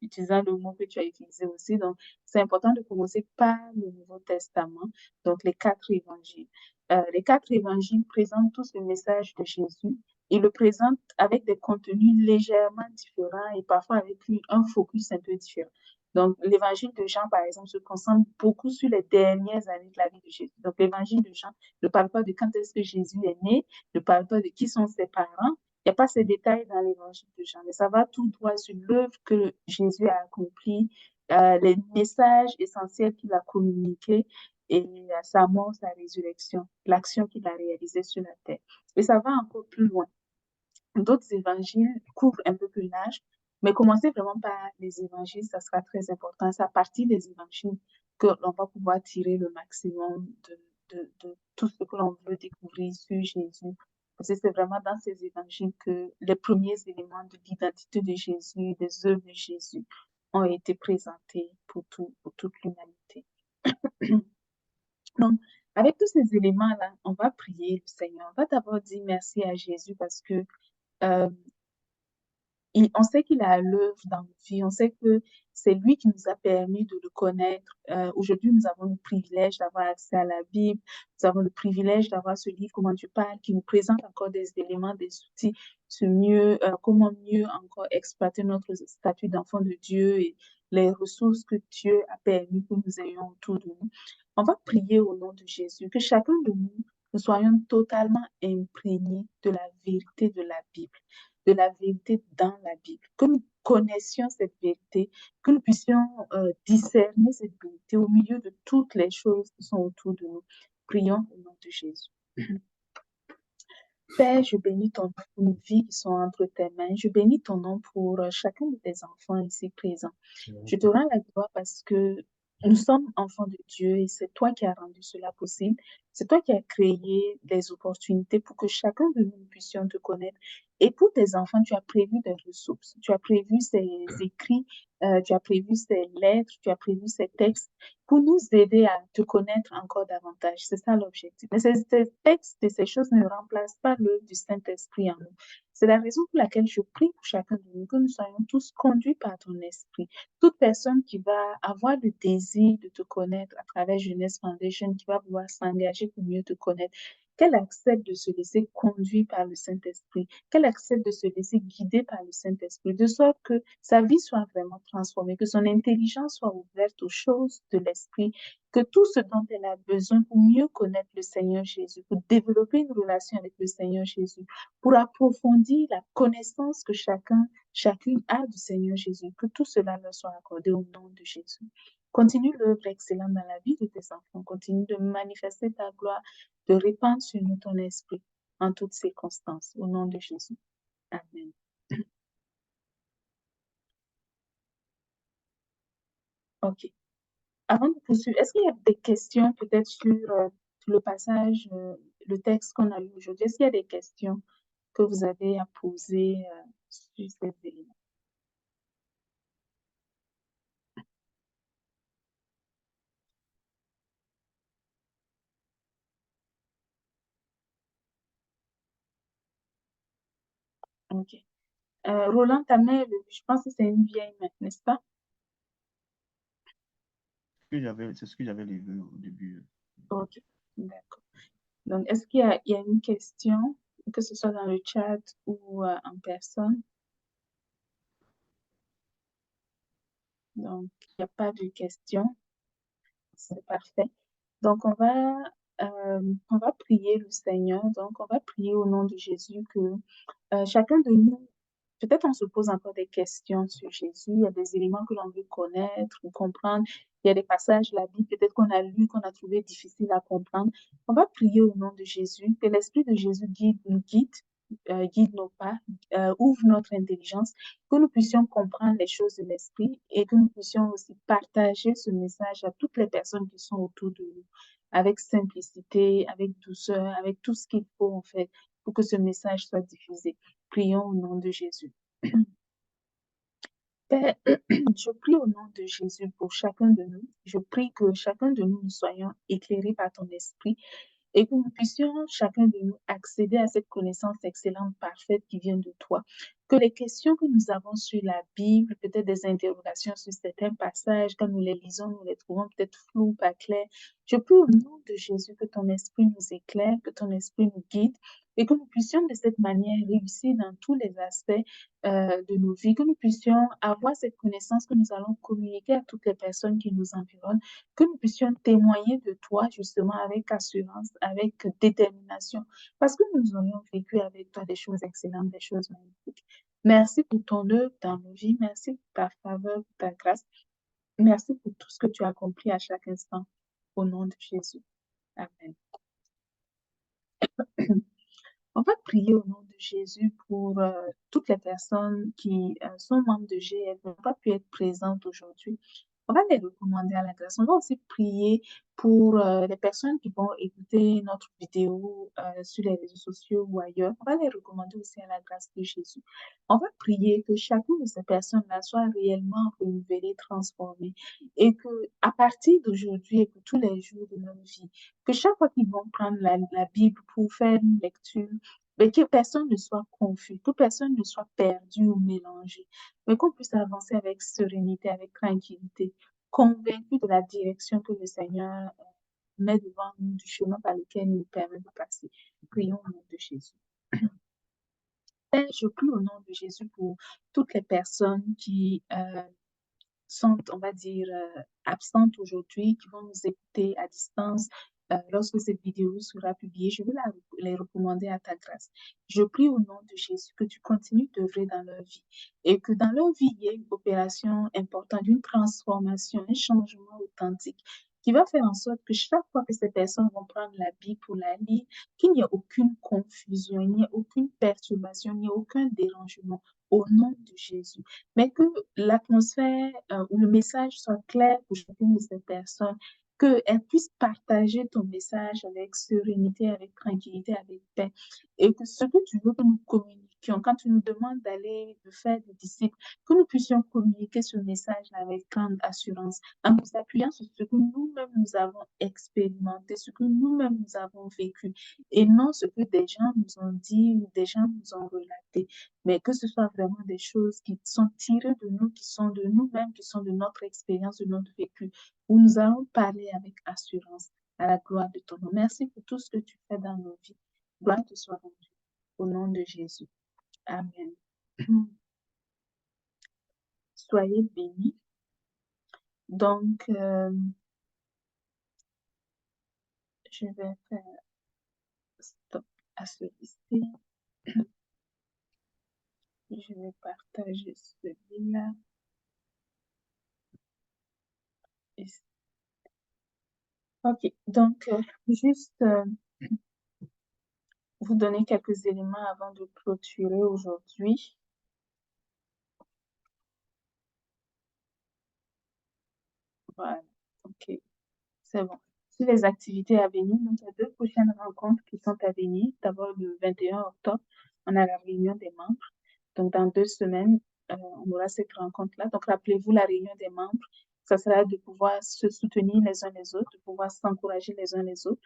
utilisant le mot que tu as utilisé aussi. Donc, c'est important de commencer par le Nouveau Testament, donc les 4 évangiles. Les 4 évangiles présentent tous le message de Jésus. Ils le présentent avec des contenus légèrement différents et parfois avec un focus un peu différent. Donc, l'évangile de Jean, par exemple, se concentre beaucoup sur les dernières années de la vie de Jésus. Donc, l'évangile de Jean ne parle pas de quand est-ce que Jésus est né, ne parle pas de qui sont ses parents. Il n'y a pas ces détails dans l'évangile de Jean, mais ça va tout droit sur l'œuvre que Jésus a accomplie, les messages essentiels qu'il a communiqués et sa mort, sa résurrection, l'action qu'il a réalisée sur la terre. Et ça va encore plus loin. D'autres évangiles couvrent un peu plus large, mais commencer vraiment par les évangiles, ça sera très important. C'est à partir des évangiles que l'on va pouvoir tirer le maximum de tout ce que l'on veut découvrir sur Jésus. Parce que c'est vraiment dans ces évangiles que les premiers éléments de l'identité de Jésus, des œuvres de Jésus ont été présentés pour toute l'humanité. Donc, avec tous ces éléments-là, on va prier le Seigneur. On va d'abord dire merci à Jésus parce que euh, on sait qu'il a à l'œuvre dans nos vies, on sait que c'est lui qui nous a permis de le connaître. Aujourd'hui, nous avons le privilège d'avoir accès à la Bible, nous avons le privilège d'avoir ce livre, Comment Dieu parle, qui nous présente encore des éléments, des outils sur comment mieux encore exploiter notre statut d'enfant de Dieu et les ressources que Dieu a permis que nous ayons autour de nous. On va prier au nom de Jésus, que chacun de nous soyons totalement imprégnés de la vérité de la Bible, de la vérité dans la Bible, que nous connaissions cette vérité, que nous puissions discerner cette vérité au milieu de toutes les choses qui sont autour de nous. Prions au nom de Jésus. Père, je bénis ton nom pour nos vies qui sont entre tes mains. Je bénis ton nom pour chacun de tes enfants ici présents. Je te rends la gloire parce que nous sommes enfants de Dieu et c'est toi qui as rendu cela possible. C'est toi qui as créé des opportunités pour que chacun de nous puissions te connaître. Et pour tes enfants, tu as prévu des ressources. Tu as prévu ces écrits, tu as prévu ces lettres, tu as prévu ces textes pour nous aider à te connaître encore davantage. C'est ça l'objectif. Mais ces textes et ces choses ne remplacent pas l'œuvre du Saint-Esprit en nous. C'est la raison pour laquelle je prie pour chacun de nous, que nous soyons tous conduits par ton esprit. Toute personne qui va avoir le désir de te connaître à travers Jeunesse Foundation, qui va vouloir s'engager pour mieux te connaître, qu'elle accepte de se laisser conduire par le Saint-Esprit, qu'elle accepte de se laisser guider par le Saint-Esprit, de sorte que sa vie soit vraiment transformée, que son intelligence soit ouverte aux choses de l'Esprit, que tout ce dont elle a besoin pour mieux connaître le Seigneur Jésus, pour développer une relation avec le Seigneur Jésus, pour approfondir la connaissance que chacune a du Seigneur Jésus, que tout cela leur soit accordé au nom de Jésus. Continue l'œuvre excellente dans la vie de tes enfants. Continue de manifester ta gloire, de répandre sur nous ton esprit en toutes circonstances. Au nom de Jésus. Amen. OK. Avant de poursuivre, est-ce qu'il y a des questions peut-être sur le passage, le texte qu'on a lu aujourd'hui? Est-ce qu'il y a des questions que vous avez à poser sur ces éléments? OK. Roland, ta main, je pense que c'est une vieille main, n'est-ce pas? C'est ce que j'avais lu au début. OK, d'accord. Donc, est-ce il y a une question, que ce soit dans le chat ou en personne? Donc, il n'y a pas de question. C'est parfait. Donc, on va prier le Seigneur. Donc, on va prier au nom de Jésus que chacun de nous, peut-être on se pose encore des questions sur Jésus. Il y a des éléments que l'on veut connaître ou comprendre. Il y a des passages de la Bible, peut-être qu'on a lu, qu'on a trouvé difficile à comprendre. On va prier au nom de Jésus, que l'Esprit de Jésus nous guide, guide nos pas, ouvre notre intelligence, que nous puissions comprendre les choses de l'Esprit et que nous puissions aussi partager ce message à toutes les personnes qui sont autour de nous, avec simplicité, avec douceur, avec tout ce qu'il faut en fait pour que ce message soit diffusé. Prions au nom de Jésus. Père, je prie au nom de Jésus pour chacun de nous. Je prie que chacun de nous soyons éclairés par ton esprit et que nous puissions chacun de nous accéder à cette connaissance excellente, parfaite qui vient de toi. Que les questions que nous avons sur la Bible, peut-être des interrogations sur certains passages, quand nous les lisons, nous les trouvons peut-être flous, pas clairs. Je prie au nom de Jésus que ton esprit nous éclaire, que ton esprit nous guide et que nous puissions de cette manière réussir dans tous les aspects de nos vies, que nous puissions avoir cette connaissance que nous allons communiquer à toutes les personnes qui nous environnent, que nous puissions témoigner de toi justement avec assurance, avec détermination, parce que nous aurions vécu avec toi des choses excellentes, des choses magnifiques. Merci pour ton œuvre dans nos vies, merci pour ta faveur, pour ta grâce, merci pour tout ce que tu as accompli à chaque instant. Au nom de Jésus. Amen. On va prier au nom de Jésus pour toutes les personnes qui sont membres de GF, n'ont pas pu être présentes aujourd'hui. On va les recommander à la grâce. On va aussi prier pour les personnes qui vont écouter notre vidéo sur les réseaux sociaux ou ailleurs. On va les recommander aussi à la grâce de Jésus. On va prier que chacune de ces personnes-là soit réellement renouvelée, transformée et que à partir d'aujourd'hui et pour tous les jours de leur vie, que chaque fois qu'ils vont prendre la Bible pour faire une lecture, mais que personne ne soit confus, que personne ne soit perdu ou mélangé, mais qu'on puisse avancer avec sérénité, avec tranquillité, convaincu de la direction que le Seigneur met devant nous, du chemin par lequel il nous permet de passer. Prions au nom de Jésus. Père, je prie au nom de Jésus pour toutes les personnes qui sont, on va dire, absentes aujourd'hui, qui vont nous écouter à distance. Lorsque cette vidéo sera publiée, je vais les recommander à ta grâce. Je prie au nom de Jésus que tu continues d'œuvrer dans leur vie et que dans leur vie, il y ait une opération importante, une transformation, un changement authentique qui va faire en sorte que chaque fois que ces personnes vont prendre la Bible pour la lire, qu'il n'y ait aucune confusion, il n'y ait aucune perturbation, il n'y ait aucun dérangement au nom de Jésus, mais que l'atmosphère ou le message soit clair pour chacune de ces personnes, qu'elles puissent partager ton message avec sérénité, avec tranquillité, avec paix, et que ce que tu veux que nous communiquions, quand tu nous demandes d'aller de faire des disciples, que nous puissions communiquer ce message avec grande assurance, en nous appuyant sur ce que nous-mêmes nous avons expérimenté, ce que nous-mêmes nous avons vécu, et non ce que des gens nous ont dit ou des gens nous ont relaté, mais que ce soit vraiment des choses qui sont tirées de nous, qui sont de nous-mêmes, qui sont de notre expérience, de notre vécu, où nous allons parler avec assurance à la gloire de ton nom. Merci pour tout ce que tu fais dans nos vies. Gloire te soit rendue. Au nom de Jésus. Amen. Soyez bénis. Donc, je vais faire stop à celui-ci. Je vais partager celui-là. Ok, donc juste vous donner quelques éléments avant de clôturer aujourd'hui. Voilà. Donc, OK, c'est bon. Sur les activités à venir, donc il y a 2 prochaines rencontres qui sont à venir. D'abord, le 21 octobre, on a la réunion des membres. Donc, dans 2 semaines, on aura cette rencontre-là. Donc, rappelez-vous, la réunion des membres, ça sera de pouvoir se soutenir les uns les autres, de pouvoir s'encourager les uns les autres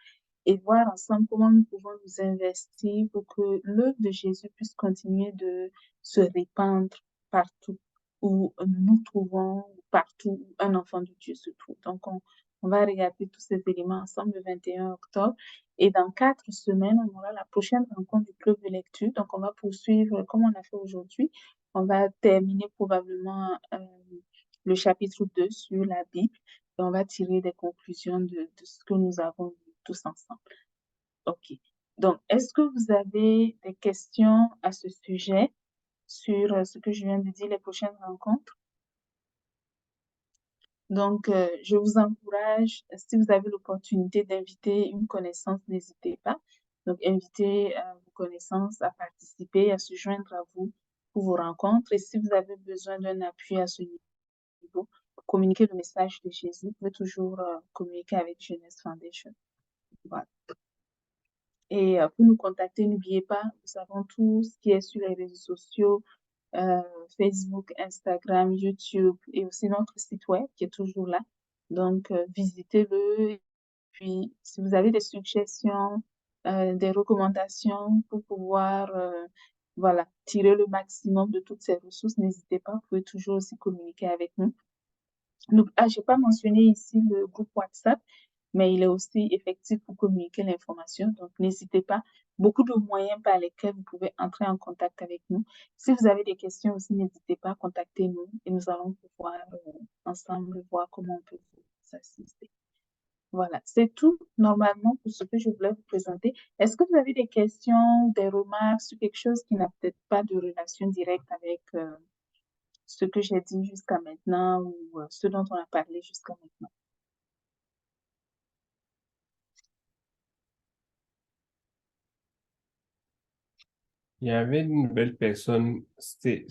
et voir ensemble comment nous pouvons nous investir pour que l'œuvre de Jésus puisse continuer de se répandre partout où nous nous trouvons, partout où un enfant de Dieu se trouve. Donc, on va regarder tous ces éléments ensemble le 21 octobre. Et dans 4 semaines, on aura la prochaine rencontre du club de lecture. Donc, on va poursuivre comme on a fait aujourd'hui. On va terminer probablement le chapitre 2 sur la Bible et on va tirer des conclusions de ce que nous avons vu tous ensemble. OK. Donc, est-ce que vous avez des questions à ce sujet sur ce que je viens de dire, les prochaines rencontres? Donc, je vous encourage, si vous avez l'opportunité d'inviter une connaissance, n'hésitez pas. Donc, invitez vos connaissances à participer, à se joindre à vous pour vos rencontres. Et si vous avez besoin d'un appui à ce niveau, communiquer le message de Jésus, vous pouvez toujours communiquer avec Jeunesse Foundation. Voilà. Et pour nous contacter, n'oubliez pas, nous avons tout ce qui est sur les réseaux sociaux, Facebook, Instagram, YouTube et aussi notre site web qui est toujours là. Donc, visitez-le. Et puis, si vous avez des suggestions, des recommandations pour pouvoir voilà, tirer le maximum de toutes ces ressources, n'hésitez pas. Vous pouvez toujours aussi communiquer avec nous. Donc, je n'ai pas mentionné ici le groupe WhatsApp, mais il est aussi effectif pour communiquer l'information. Donc, n'hésitez pas. Beaucoup de moyens par lesquels vous pouvez entrer en contact avec nous. Si vous avez des questions aussi, n'hésitez pas à contacter nous et nous allons pouvoir ensemble voir comment on peut vous assister. Voilà, c'est tout normalement pour ce que je voulais vous présenter. Est-ce que vous avez des questions, des remarques sur quelque chose qui n'a peut-être pas de relation directe avec ce que j'ai dit jusqu'à maintenant ou ce dont on a parlé jusqu'à maintenant? Il y avait une nouvelle personne, c'est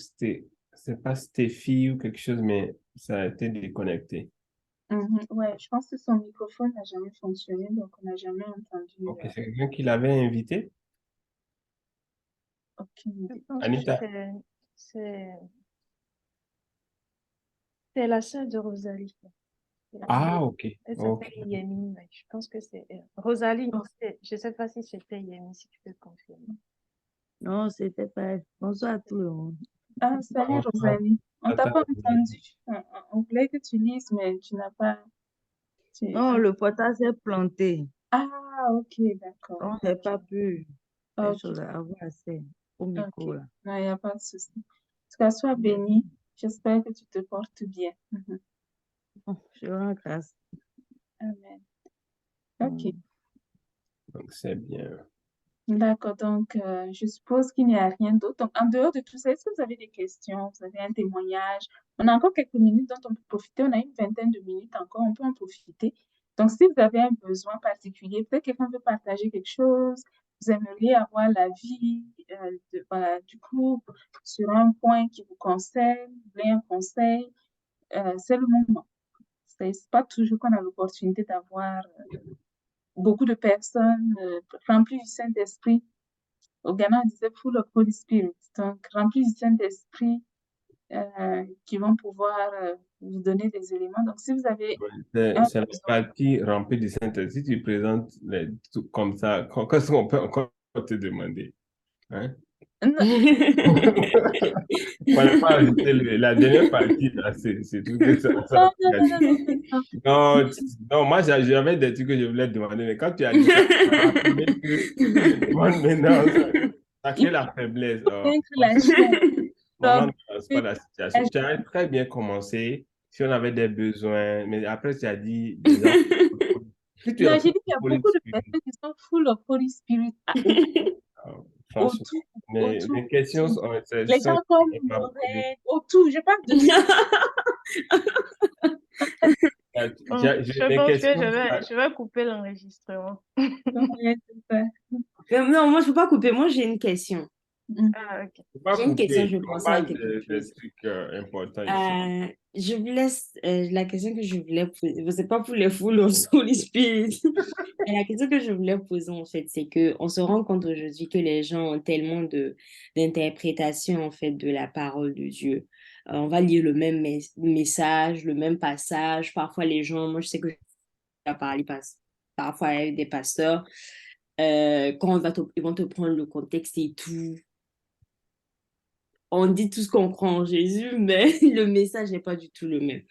pas Stéphie ou quelque chose, mais ça a été déconnecté. Ouais, je pense que son microphone n'a jamais fonctionné, donc on n'a jamais entendu. Ok, c'est quelqu'un qui l'avait invité? Aucune idée. Je pense que Anita? c'est la sœur de Rosalie. Ah, ok. Elle Ok. s'appelle Yemi, mais je pense que c'est elle. Rosalie, Oh. je ne sais pas si c'était Yemi, si tu peux confirmer. Non, c'était pas elle. Bonsoir à tout le monde. Ah, salut Bonsoir. Rosalie. On t'a pas Attends. entendu. On voulait que tu lises, mais tu n'as pas. Non, le portable s'est planté. Ah, ok, d'accord. Donc, j'ai pas pu faire Ok, chose à avoir accès au ok. micro là. Non, il n'y a pas de souci. En tout cas, sois béni. J'espère que tu te portes bien. Bon, je rends grâce. Amen. Ok. Donc, c'est bien. D'accord, donc je suppose qu'il n'y a rien d'autre. Donc, en dehors de tout ça, est-ce que vous avez des questions? Vous avez un témoignage? On a encore quelques minutes dont on peut profiter. On a une vingtaine de minutes encore, on peut en profiter. Donc, si vous avez un besoin particulier, peut-être quelqu'un veut partager quelque chose, vous aimeriez avoir l'avis voilà, du groupe sur un point qui vous concerne, vous voulez un conseil, c'est le moment. C'est pas toujours qu'on a l'opportunité d'avoir beaucoup de personnes remplies du Saint-Esprit. Au Ghana, on disait full of Holy Spirit. Donc, remplies du Saint-Esprit qui vont pouvoir vous donner des éléments. Donc, si vous avez un C'est la besoin, partie remplie du Saint-Esprit. Si tu présentes les trucs comme ça, qu'est-ce qu'on peut encore te demander? Hein? non, On va pas ajouter la dernière partie, là, c'est tout que ça. non, non, non, non, non, Non, non, moi j'avais des trucs que je voulais te demander, mais quand tu as dit ça, tu m'as rappelé que je demande maintenant, ça il crée la faiblesse. faut vaincre la chair. Maman Donc, ne passe pas la situation. Tu as très bien commencé, si on avait des besoins, mais après tu as dit déjà. Si tu non, es j'ai dit qu'il y a Holy beaucoup de Spirit, personnes qui sont full of Holy Spirit franchement, autour, mes autour. questions Les gens comme Lorraine, autour. Je parle de Bon, mes je pense que questions, je vais couper l'enregistrement. Ouais, c'est ça. Non, moi, je ne peux pas couper. Moi, j'ai une question. Ah, ok. Faut pas J'ai une question, couper. je On pensais à parle quelque de chose. trucs importants ici. Je vous laisse la question que je voulais poser. C'est pas pour les foules au Holy Spirit. Mais la question que je voulais poser, en fait, c'est que on se rend compte aujourd'hui que les gens ont tellement d'interprétations, en fait, de la parole de Dieu. On va lire le même message, le même passage. Parfois, les gens, moi, je sais que j'ai parlé parfois avec des pasteurs, quand ils vont te prendre le contexte et tout. On dit tout ce qu'on croit en Jésus, mais le message n'est pas du tout le même.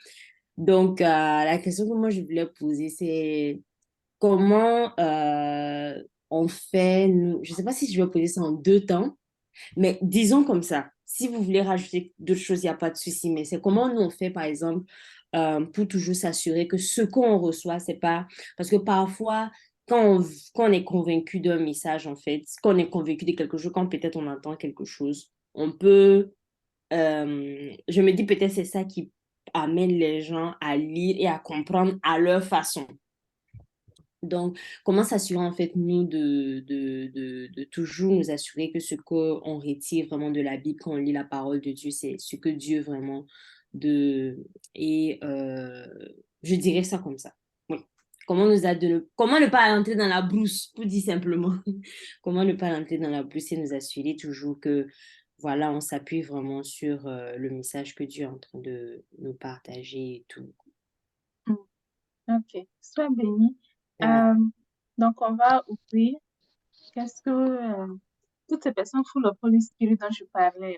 Donc, la question que moi je voulais poser, c'est comment on fait, je ne sais pas si je vais poser ça en deux temps, mais disons comme ça. Si vous voulez rajouter d'autres choses, il n'y a pas de souci, mais c'est comment nous on fait, par exemple, pour toujours s'assurer que ce qu'on reçoit, c'est pas. Parce que parfois, quand on est convaincu d'un message, en fait, quand on est convaincu de quelque chose, quand peut-être on entend quelque chose, on peut je me dis peut-être c'est ça qui amène les gens à lire et à comprendre à leur façon. Donc, comment s'assurer en fait, nous, de toujours nous assurer que ce qu'on retire vraiment de la Bible quand on lit la parole de Dieu, c'est ce que Dieu vraiment de... Et je dirais ça comme ça. Oui. Comment ne pas entrer dans la brousse, pour dire simplement. Comment ne pas entrer dans la brousse et nous assurer toujours que, voilà, on s'appuie vraiment sur le message que Dieu est en train de nous partager et tout. Mm. Ok, sois béni. Amen. Donc, on va ouvrir. Qu'est-ce que toutes ces personnes full of Holy Spirit dont je parlais,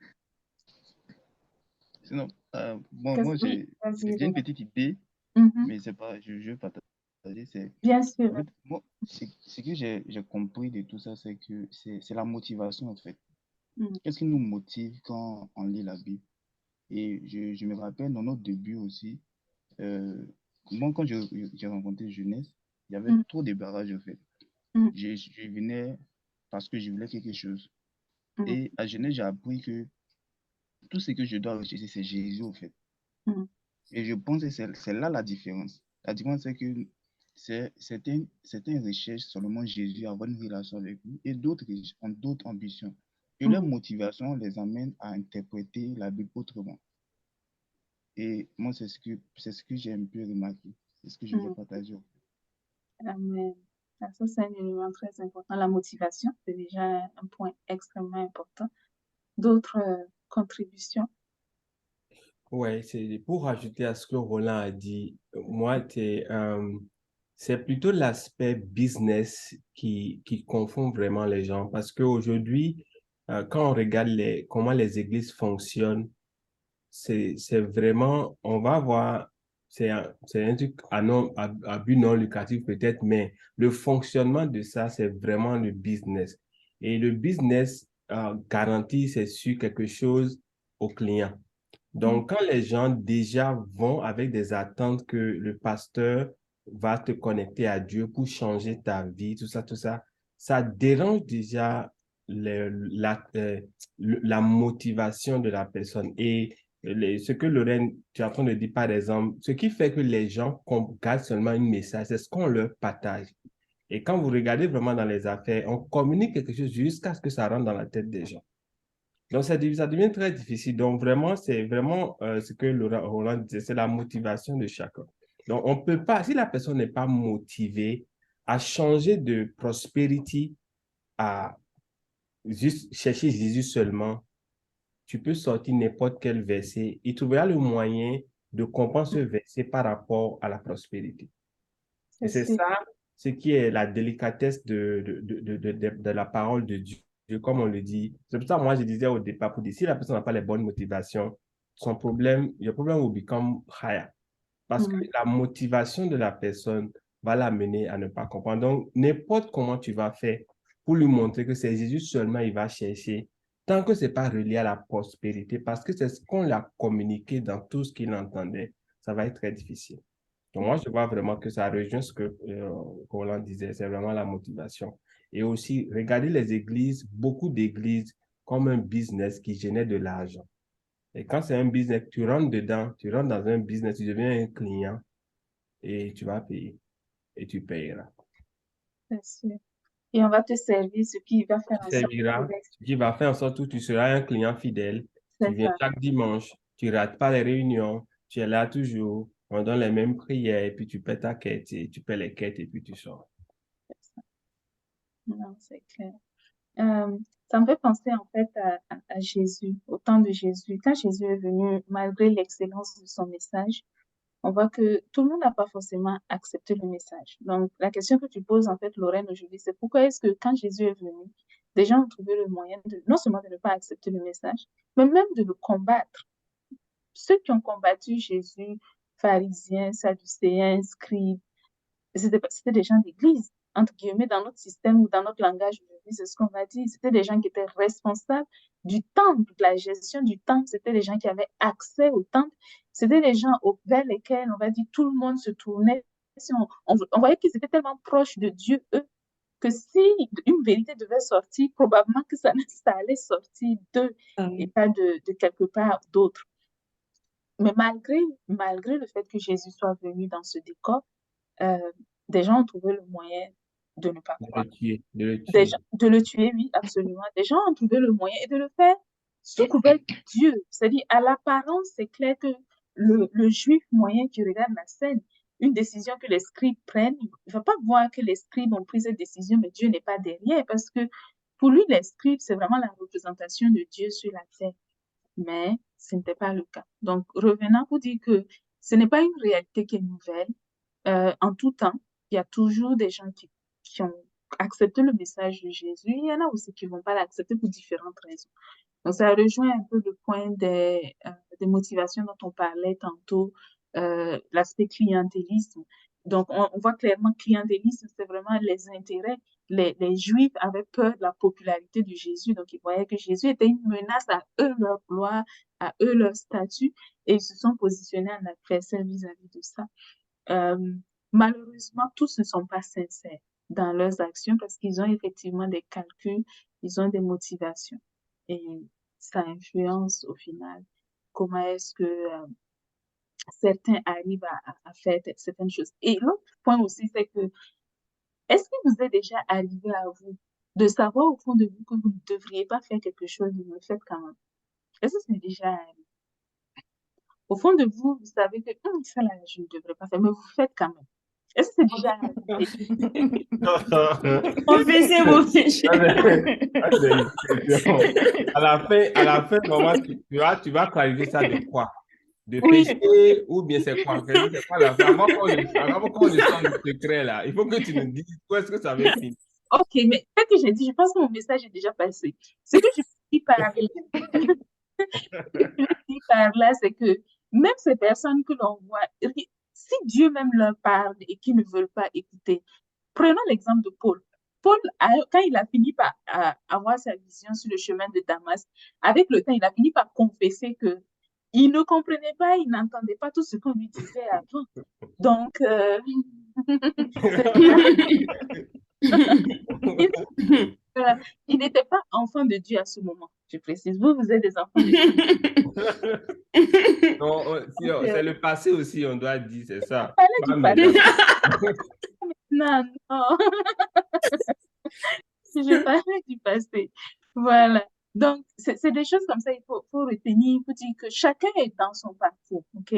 Sinon, bon, qu'est-ce moi, oui, vas-y, j'ai une Roland. petite idée, Mhm. mais c'est pas, je veux partager. C'est, Bien sûr. en fait, moi, ce que j'ai compris de tout ça, c'est que c'est la motivation, en fait. Mm. Qu'est-ce qui nous motive quand on lit la Bible? Et je me rappelle dans notre début aussi, euh, moi, quand j'ai rencontré Jeunesse, il y avait Mm. trop de barrages, en fait. Mm. Je venais parce que je voulais quelque chose. Mm. Et à Genève, j'ai appris que tout ce que je dois rechercher, c'est Jésus, en fait. Mm. Et je pense que c'est là la différence. La différence, c'est que certains recherchent seulement Jésus, avoir une relation avec lui, et d'autres ont d'autres ambitions. Et leur Mm. motivation les amène à interpréter la Bible autrement. Et moi, c'est ce que j'ai un peu remarqué. C'est ce que je voulais Mm. partager. Amen. Ça, c'est un élément très important. La motivation, c'est déjà un point extrêmement important. D'autres contributions? Ouais, c'est pour rajouter à ce que Roland a dit, moi, c'est plutôt l'aspect business qui confond vraiment les gens parce qu'aujourd'hui, quand on regarde comment les églises fonctionnent, c'est vraiment, on va voir, c'est un truc à but non lucratif peut-être, mais le fonctionnement de ça, c'est vraiment le business. Et le business garantit, c'est sûr, quelque chose aux clients. Donc, quand les gens déjà vont avec des attentes que le pasteur va te connecter à Dieu pour changer ta vie, tout ça, ça dérange déjà la motivation de la personne. Et ce que Lorraine, tu es en train de dire, par exemple, ce qui fait que les gens gardent seulement un message, c'est ce qu'on leur partage. Et quand vous regardez vraiment dans les affaires, on communique quelque chose jusqu'à ce que ça rentre dans la tête des gens. Donc, ça devient très difficile. Donc, vraiment, c'est vraiment ce que Roland disait, c'est la motivation de chacun. Donc, on peut pas, si la personne n'est pas motivée à changer de prosperity à juste chercher Jésus seulement, tu peux sortir n'importe quel verset. Il trouvera le moyen de comprendre ce verset par rapport à la prospérité. Et C'est c'est sûr. ça, ce qui est la délicatesse de la parole de Dieu, comme on le dit. C'est pour ça que moi, je disais au départ, pour dire, si la personne n'a pas les bonnes motivations, son problème, le problème will become higher. Parce que Mm. la motivation de la personne va l'amener à ne pas comprendre. Donc, n'importe comment tu vas faire pour lui montrer que c'est Jésus seulement il va chercher, tant que ce n'est pas relié à la prospérité, parce que c'est ce qu'on lui a communiqué dans tout ce qu'il entendait, ça va être très difficile. Donc, moi, je vois vraiment que ça rejoint ce que Roland disait, c'est vraiment la motivation. Et aussi, regardez les églises, beaucoup d'églises comme un business qui génère de l'argent. Et quand c'est un business, tu rentres dedans, tu rentres dans un business, tu deviens un client et tu vas payer et tu payeras. C'est sûr. Et on va te servir ce qui va faire en sorte que tu Servira, restes. ce qui va faire en sorte que tu seras un client fidèle. C'est Tu viens ça. chaque dimanche, tu rates pas les réunions, tu es là toujours, on donne les mêmes prières, et puis tu paies ta quête, et tu paies les quêtes, et puis tu sors. Non, c'est clair. Ça me fait penser en fait à Jésus, au temps de Jésus. Quand Jésus est venu, malgré l'excellence de son message, on voit que tout le monde n'a pas forcément accepté le message. Donc, la question que tu poses en fait, Lorraine, aujourd'hui, c'est pourquoi est-ce que quand Jésus est venu, des gens ont trouvé le moyen de, non seulement de ne pas accepter le message, mais même de le combattre. Ceux qui ont combattu Jésus, pharisiens, sadducéens, scribes, c'était des gens d'église, entre guillemets, dans notre système ou dans notre langage aujourd'hui, c'est ce qu'on va dire. C'était des gens qui étaient responsables du temple, de la gestion du temple. C'était des gens qui avaient accès au temple. C'était des gens vers lesquels, on va dire, tout le monde se tournait. Si on voyait qu'ils étaient tellement proches de Dieu, eux, que si une vérité devait sortir, probablement que ça allait sortir d'eux et pas de quelque part d'autre. Mais malgré le fait que Jésus soit venu dans ce décor, euh, des gens ont trouvé le moyen de ne pas De croire. le tuer, de le tuer. De le tuer, oui, absolument. Des gens ont trouvé le moyen et de le faire sous couvert de Dieu. C'est-à-dire, à l'apparence, c'est clair que le juif moyen qui regarde la scène, une décision que les scribes prennent, il ne va pas voir que les scribes ont pris cette décision, mais Dieu n'est pas derrière, parce que pour lui, les scribes, c'est vraiment la représentation de Dieu sur la terre. Mais ce n'était pas le cas. Donc, revenant pour dire que ce n'est pas une réalité qui est nouvelle. En tout temps, il y a toujours des gens qui ont accepté le message de Jésus. Il y en a aussi qui ne vont pas l'accepter pour différentes raisons. Donc, ça rejoint un peu le point des motivations dont on parlait tantôt, l'aspect clientélisme. Donc, on voit clairement que clientélisme, c'est vraiment les intérêts. Les Juifs avaient peur de la popularité de Jésus, donc ils voyaient que Jésus était une menace à eux, leur gloire, à eux, leur statut, et ils se sont positionnés en adversaire vis-à-vis de ça. Malheureusement, tous ne sont pas sincères dans leurs actions parce qu'ils ont effectivement des calculs, ils ont des motivations. Et ça influence au final comment est-ce que certains arrivent à faire certaines choses. Et l'autre point aussi, c'est que est-ce que vous est déjà arrivé à vous de savoir au fond de vous que vous ne devriez pas faire quelque chose, mais vous le faites quand même? Est-ce que c'est déjà arrivé? Au fond de vous, vous savez que ça là, je ne devrais pas faire, mais vous le faites quand même. Est-ce que c'est déjà arrivé? Confessez-vous péchés. À la fin, maman, tu vas clarifier ça de quoi? De Oui. péché ou bien c'est quoi? C'est quoi la fin? Avant qu'on ne sorte le secret là, il faut que tu nous dises où est-ce que ça va finir. Ok, mais peut-être que j'ai dit, je pense que mon message est déjà passé. Ce que je dis par là, c'est que même ces personnes que l'on voit, si Dieu même leur parle et qu'ils ne veulent pas écouter, prenons l'exemple de Paul. Paul, quand il a fini par avoir sa vision sur le chemin de Damas, avec le temps, il a fini par confesser que il ne comprenait pas, il n'entendait pas tout ce qu'on lui disait avant. Donc, il n'était pas enfant de Dieu à ce moment. Je précise, vous êtes des enfants de Dieu. Non, c'est le passé aussi, on doit dire, c'est ça. Du passé. Non, non. Je parlais du passé. Voilà. Donc, c'est des choses comme ça, il faut retenir, il faut dire que chacun est dans son parcours, OK?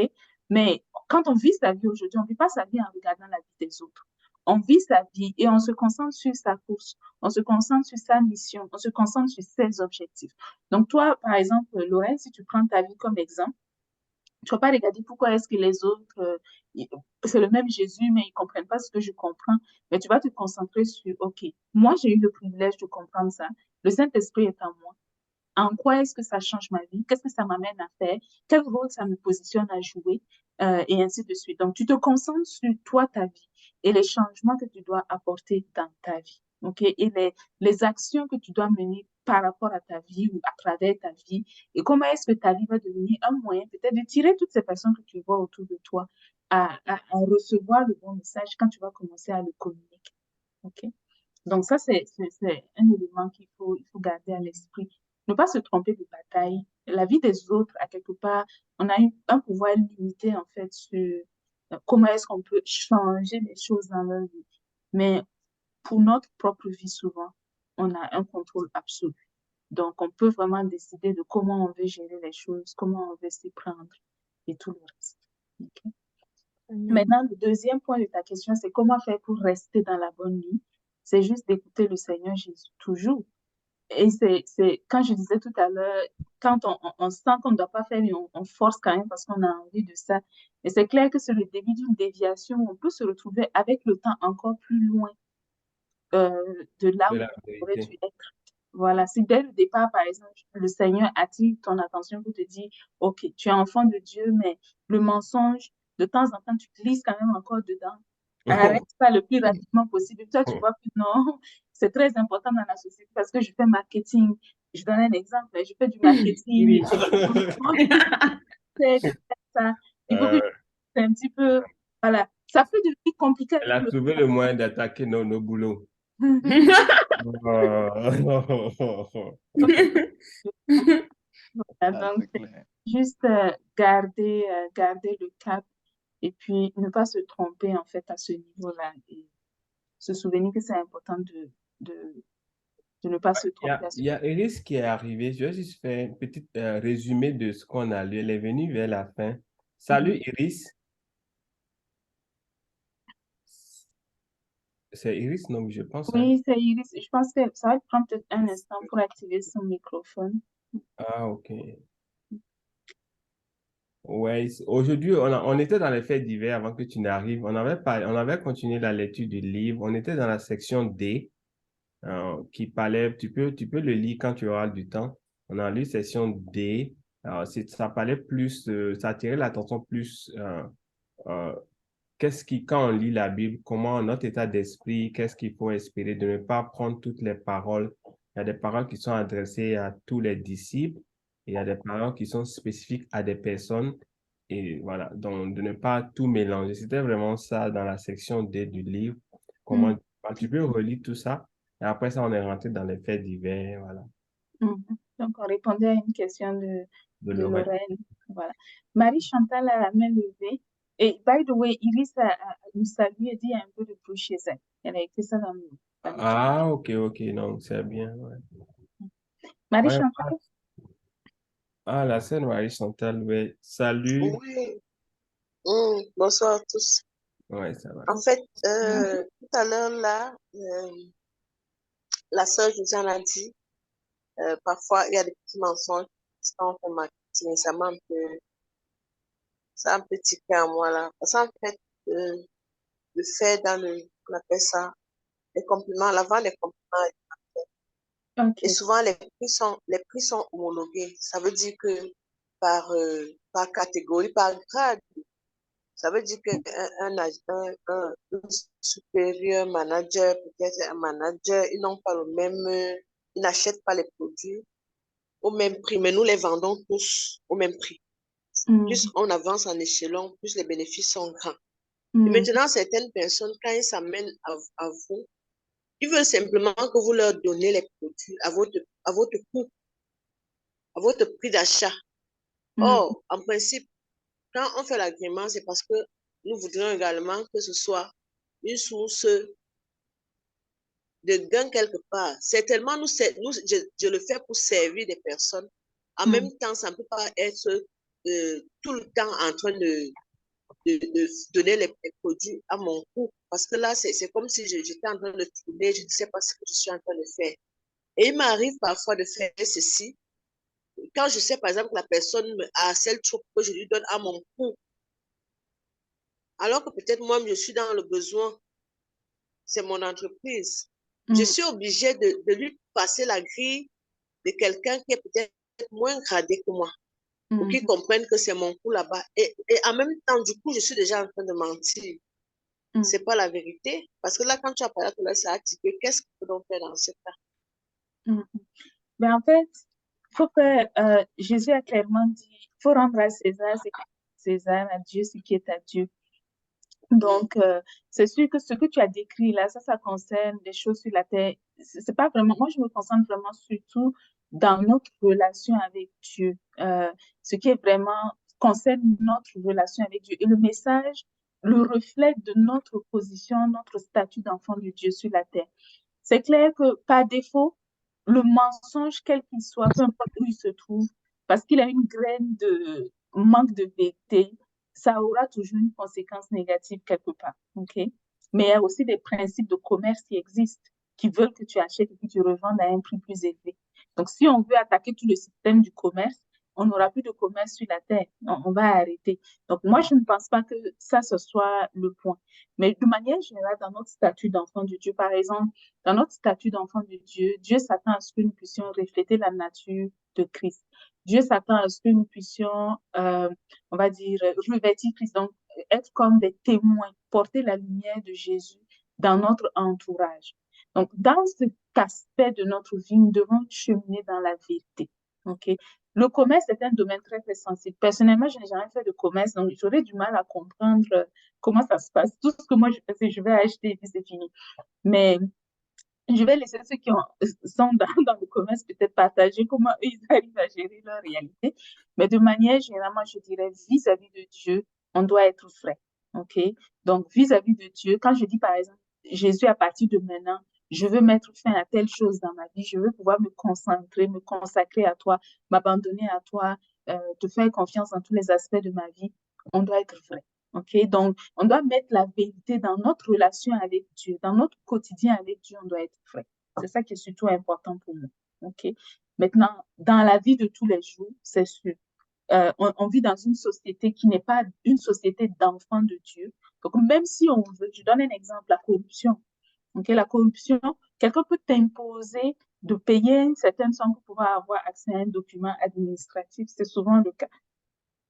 Mais quand on vit sa vie aujourd'hui, on ne vit pas sa vie en regardant la vie des autres. On vit sa vie et on se concentre sur sa course, on se concentre sur sa mission, on se concentre sur ses objectifs. Donc, toi, par exemple, Lorraine, si tu prends ta vie comme exemple, tu ne vas pas regarder pourquoi est-ce que les autres, c'est le même Jésus, mais ils ne comprennent pas ce que je comprends. Mais tu vas te concentrer sur, OK, moi, j'ai eu le privilège de comprendre ça. Le Saint-Esprit est en moi. En quoi est-ce que ça change ma vie? Qu'est-ce que ça m'amène à faire? Quel rôle ça me positionne à jouer? Et ainsi de suite. Donc, tu te concentres sur toi, ta vie et les changements que tu dois apporter dans ta vie. OK? Et les actions que tu dois mener par rapport à ta vie ou à travers ta vie. Et comment est-ce que ta vie va devenir un moyen peut-être de tirer toutes ces personnes que tu vois autour de toi à recevoir le bon message quand tu vas commencer à le communiquer. OK? Donc, ça, c'est un élément il faut garder à l'esprit. Ne pas se tromper de bataille. La vie des autres, à quelque part, on a un pouvoir limité, en fait, sur comment est-ce qu'on peut changer les choses dans leur vie. Mais pour notre propre vie, souvent, on a un contrôle absolu. Donc, on peut vraiment décider de comment on veut gérer les choses, comment on veut s'y prendre et tout le reste. Ok. Maintenant, le deuxième point de ta question, c'est comment faire pour rester dans la bonne ligne. C'est juste d'écouter le Seigneur Jésus toujours. Et c'est quand je disais tout à l'heure, quand on sent qu'on ne doit pas faire, mais on force quand même parce qu'on a envie de ça. Et c'est clair que c'est le début d'une déviation. On peut se retrouver avec le temps encore plus loin de là de où la on aurait dû vérité. être. Voilà, si dès le départ, par exemple, le Seigneur attire ton attention pour te dire, OK, tu es enfant de Dieu, mais le mensonge, de temps en temps, tu glisses quand même encore dedans. Arrête ça le plus rapidement possible. Toi, tu vois que non, c'est très important dans la société parce que je fais marketing. Je donne un exemple, je fais du marketing. C'est ça. Il faut que je Euh, c'est un petit peu, voilà, ça peut devenir compliqué Elle avec a le trouvé le moyen d'attaquer nos boulots. Voilà, Ah, donc, c'est clair. juste garder le cap et puis ne pas se tromper en fait à ce niveau-là et se souvenir que c'est important de, de ne pas se Il y tromper a, à ce il y a Iris qui est arrivée. Je vais juste faire un petit résumé de ce qu'on a lu. Elle est venue vers la fin. niveau. Salut Iris. C'est Iris, non, je pense, hein. Oui, c'est Iris. Je pense que ça va prendre peut-être un instant pour activer son microphone. Ah, ok. Ouais, aujourd'hui, on était dans les faits divers avant que tu n'arrives. On avait continué la lecture du livre. On était dans la section D, qui parlait, tu peux le lire quand tu auras du temps. On a lu section D. Alors, ça parlait plus, ça attirait l'attention plus, euh, quand on lit la Bible, comment notre état d'esprit, qu'est-ce qu'il faut espérer, de ne pas prendre toutes les paroles. Il y a des paroles qui sont adressées à tous les disciples et il y a des paroles qui sont spécifiques à des personnes. Et voilà, donc de ne pas tout mélanger. C'était vraiment ça dans la section D du livre. Mm, Tu peux relire tout ça. Et après ça, on est rentré dans les faits divers, voilà, mm. Donc, on répondait à une question de de Lorraine. Lorraine. Voilà. Marie-Chantal a la main levée. Et by the way, Iris nous salue et dit il y a un peu de bruit chez elle. Elle a écrit ça dans le chat. Ah, ok, ok, donc c'est bien. Ouais. Ouais. Marie-Chantal? Ah, la scène Marie-Chantal, ouais. Salut. Oui, bonsoir à tous. Ouais, ça va. En fait, Mm. tout à l'heure là, la sœur Josiane a dit, parfois il y a des petits mensonges quand on fait marketing, ça m'a un peu tiqué à moi là. Parce qu'en fait, le fait on appelle ça, les compliments, la vente des compliments, OK. et souvent les prix sont homologués. Ça veut dire que par catégorie, par grade. Ça veut dire qu'un supérieur manager, peut-être un manager, ils n'ont pas le même, ils n'achètent pas les produits au même prix, mais nous les vendons tous au même prix. Plus Mm. on avance en échelon, plus les bénéfices sont grands. Et Mm. maintenant, certaines personnes, quand ils s'amènent à vous, ils veulent simplement que vous leur donnez les produits à votre coût, à votre prix d'achat. Mm. Or, en principe, quand on fait l'agrément, c'est parce que nous voudrions également que ce soit une source de gain quelque part. Certainement, je le fais pour servir des personnes. En Mm. même temps, ça ne peut pas être tout le temps en train de donner les produits à mon coût. Parce que là, c'est comme si j'étais en train de tourner, je ne sais pas ce que je suis en train de faire. Et il m'arrive parfois de faire ceci. Quand je sais, par exemple, que la personne me harcèle trop, que je lui donne à mon coût, alors que peut-être moi, je suis dans le besoin, c'est mon entreprise. Je Mm. suis obligée de lui passer la grille de quelqu'un qui est peut-être moins gradé que moi, pour Mm. qu'il comprenne que c'est mon coup là-bas. Et en même temps, du coup, je suis déjà en train de mentir. Mm. C'est pas la vérité. Parce que là, quand tu as parlé, là, ça a tiqué. Qu'est-ce qu'on peut donc faire dans ce cas? Mm. Ben, en fait, faut que Jésus a clairement dit, il faut rendre à César ce qui est à César, à Dieu ce qui est à Dieu. Donc, c'est sûr que ce que tu as décrit là, ça concerne des choses sur la terre. C'est pas vraiment, moi, je me concentre vraiment surtout dans notre relation avec Dieu. Ce qui est vraiment concerne notre relation avec Dieu. Et le message le reflet de notre position, notre statut d'enfant de Dieu sur la terre. C'est clair que par défaut, le mensonge, quel qu'il soit, peu importe où il se trouve, parce qu'il a une graine de manque de vérité, ça aura toujours une conséquence négative quelque part. Okay? Mais il y a aussi des principes de commerce qui existent, qui veulent que tu achètes et que tu revendes à un prix plus élevé. Donc, si on veut attaquer tout le système du commerce, on n'aura plus de commerce sur la terre. On va arrêter. Donc, moi, je ne pense pas que ça, ce soit le point. Mais de manière générale, dans notre statut d'enfant de Dieu, par exemple, dans notre statut d'enfant de Dieu, Dieu s'attend à ce que nous puissions refléter la nature de Christ. Dieu s'attend à ce que nous puissions, on va dire, revêtir Christ, donc être comme des témoins, porter la lumière de Jésus dans notre entourage. Donc, dans cet aspect de notre vie, nous devons cheminer dans la vérité. OK? Le commerce est un domaine très, très sensible. Personnellement, je n'ai jamais fait de commerce, donc j'aurais du mal à comprendre comment ça se passe. Tout ce que moi, je fais, c'est je vais acheter et puis c'est fini. Mais je vais laisser ceux qui sont dans le commerce peut-être partager comment eux, ils arrivent à gérer leur réalité. Mais de manière générale, moi, je dirais vis-à-vis de Dieu, on doit être frais. OK? Donc, vis-à-vis de Dieu, quand je dis par exemple, Jésus, à partir de maintenant, je veux mettre fin à telle chose dans ma vie, je veux pouvoir me concentrer, me consacrer à toi, m'abandonner à toi, te faire confiance dans tous les aspects de ma vie, on doit être vrai. OK? Donc, on doit mettre la vérité dans notre relation avec Dieu, dans notre quotidien avec Dieu, on doit être vrai. C'est ça qui est surtout important pour nous. OK? Maintenant, dans la vie de tous les jours, c'est sûr, on vit dans une société qui n'est pas une société d'enfants de Dieu. Donc, même si on veut, je donne un exemple, la corruption. Okay? La corruption, quelqu'un peut t'imposer de payer une certaine somme pour pouvoir avoir accès à un document administratif. C'est souvent le cas.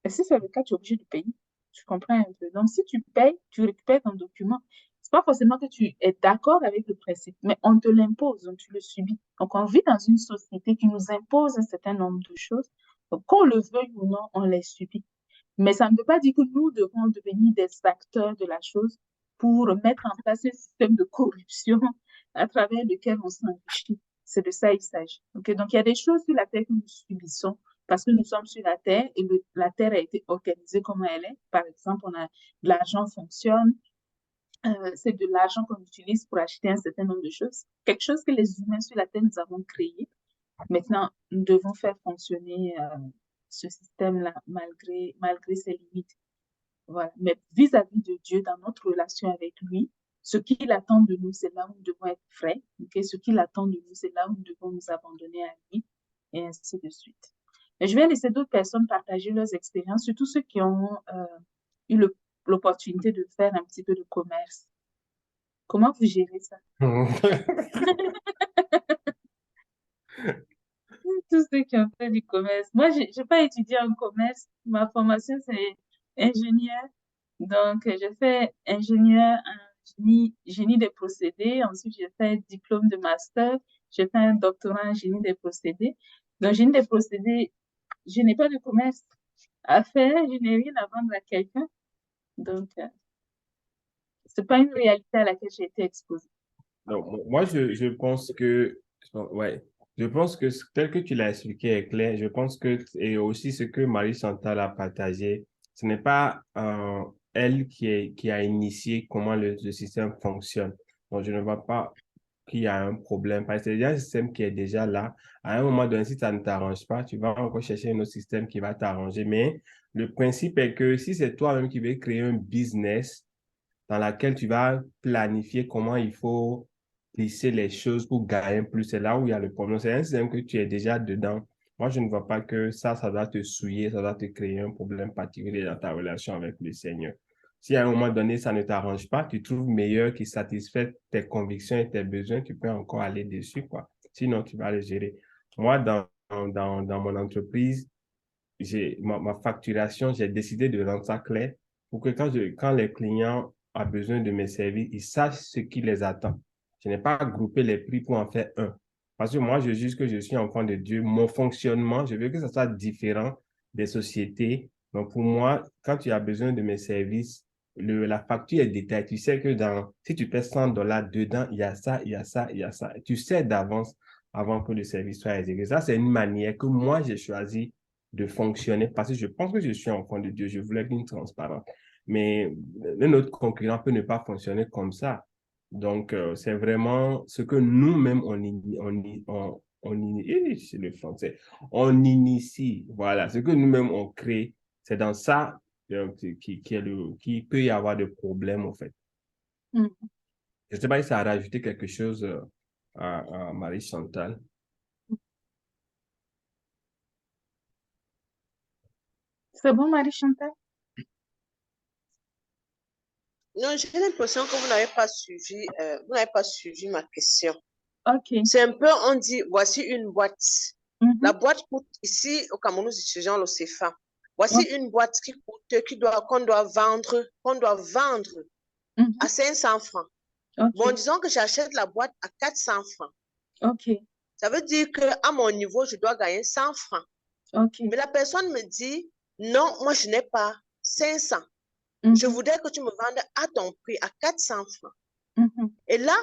Et si c'est le cas, tu es obligé de payer. Tu comprends un peu. Donc, si tu payes, tu récupères ton document. C'est pas forcément que tu es d'accord avec le principe, mais on te l'impose, donc tu le subis. Donc, on vit dans une société qui nous impose un certain nombre de choses. Donc, qu'on le veuille ou non, on les subit. Mais ça ne veut pas dire que nous devons devenir des acteurs de la chose pour mettre en place un système de corruption à travers lequel on s'enrichit. C'est de ça il s'agit. Okay? Donc, il y a des choses sur la terre que nous subissons parce que nous sommes sur la terre et la terre a été organisée comme elle est. Par exemple, l'argent fonctionne. C'est de l'argent qu'on utilise pour acheter un certain nombre de choses. Quelque chose que les humains sur la terre, nous avons créé. Maintenant, nous devons faire fonctionner ce système-là malgré ses limites. Voilà. Mais vis-à-vis de Dieu, dans notre relation avec lui, ce qu'il attend de nous, c'est là où nous devons être frais. Okay? Ce qu'il attend de nous, c'est là où nous devons nous abandonner à lui, et ainsi de suite. Et je vais laisser d'autres personnes partager leurs expériences, surtout ceux qui ont eu l'opportunité de faire un petit peu de commerce. Comment vous gérez ça? Tous ceux qui ont fait du commerce. Moi, je n'ai pas étudié en commerce. Ma formation, c'est ingénieur. Donc, j'ai fait ingénieur en génie des procédés. Ensuite, j'ai fait diplôme de master. J'ai fait un doctorat en génie des procédés. Donc, génie des procédés, je n'ai pas de commerce à faire. Je n'ai rien à vendre à quelqu'un. Donc, c'est pas une réalité à laquelle j'ai été exposée. Non, moi, je pense que, ouais, je pense que tel que tu l'as expliqué est clair. Je pense que, et aussi ce que Marie-Chantal a partagé, ce n'est pas elle qui a initié comment le système fonctionne. Donc, je ne vois pas qu'il y a un problème. Parce que c'est déjà un système qui est déjà là. À un moment donné, si ça ne t'arrange pas, tu vas encore chercher un autre système qui va t'arranger. Mais le principe est que si c'est toi-même qui veux créer un business dans laquelle tu vas planifier comment il faut lisser les choses pour gagner plus. C'est là où il y a le problème. C'est un système que tu es déjà dedans. Moi, je ne vois pas que ça doit te souiller, ça doit te créer un problème particulier dans ta relation avec le Seigneur. Si à un moment donné, ça ne t'arrange pas, tu trouves meilleur qui satisfait tes convictions et tes besoins, tu peux encore aller dessus, quoi. Sinon, tu vas les gérer. Moi, dans mon entreprise, ma facturation, j'ai décidé de rendre ça clair pour que quand les clients ont besoin de mes services, ils sachent ce qui les attend. Je n'ai pas groupé les prix pour en faire un. Parce que moi, je juge que je suis enfant de Dieu. Mon fonctionnement, je veux que ça soit différent des sociétés. Donc, pour moi, quand tu as besoin de mes services, la facture est détaillée. Tu sais que si tu paies $100 dedans, il y a ça, il y a ça, il y a ça. Tu sais d'avance avant que le service soit exécuté. Ça, c'est une manière que moi, j'ai choisi de fonctionner parce que je pense que je suis enfant de Dieu. Je voulais une transparence. Mais un autre concurrent peut ne pas fonctionner comme ça. Donc, c'est vraiment ce que nous-mêmes, c'est le français, on initie. Voilà, ce que nous-mêmes, on crée, c'est dans ça qui peut y avoir des problèmes, en fait. Mhm. Je ne sais pas si ça a rajouté quelque chose à Marie-Chantal. C'est bon, Marie-Chantal? Non, j'ai l'impression que vous n'avez pas suivi ma question. OK. C'est un peu, on dit, voici une boîte. Mhm. La boîte coûte, ici au Cameroun, nous utilisons le CFA. Voici Ouais. une boîte qu'on doit vendre Mhm. à 500 francs. OK. Bon, disons que j'achète la boîte à 400 francs. OK. Ça veut dire qu'à mon niveau, je dois gagner 100 francs. OK. Mais la personne me dit, non, moi, je n'ai pas 500. Je Mhm. voudrais que tu me vendes à ton prix, à 400 francs. Mhm. Et là,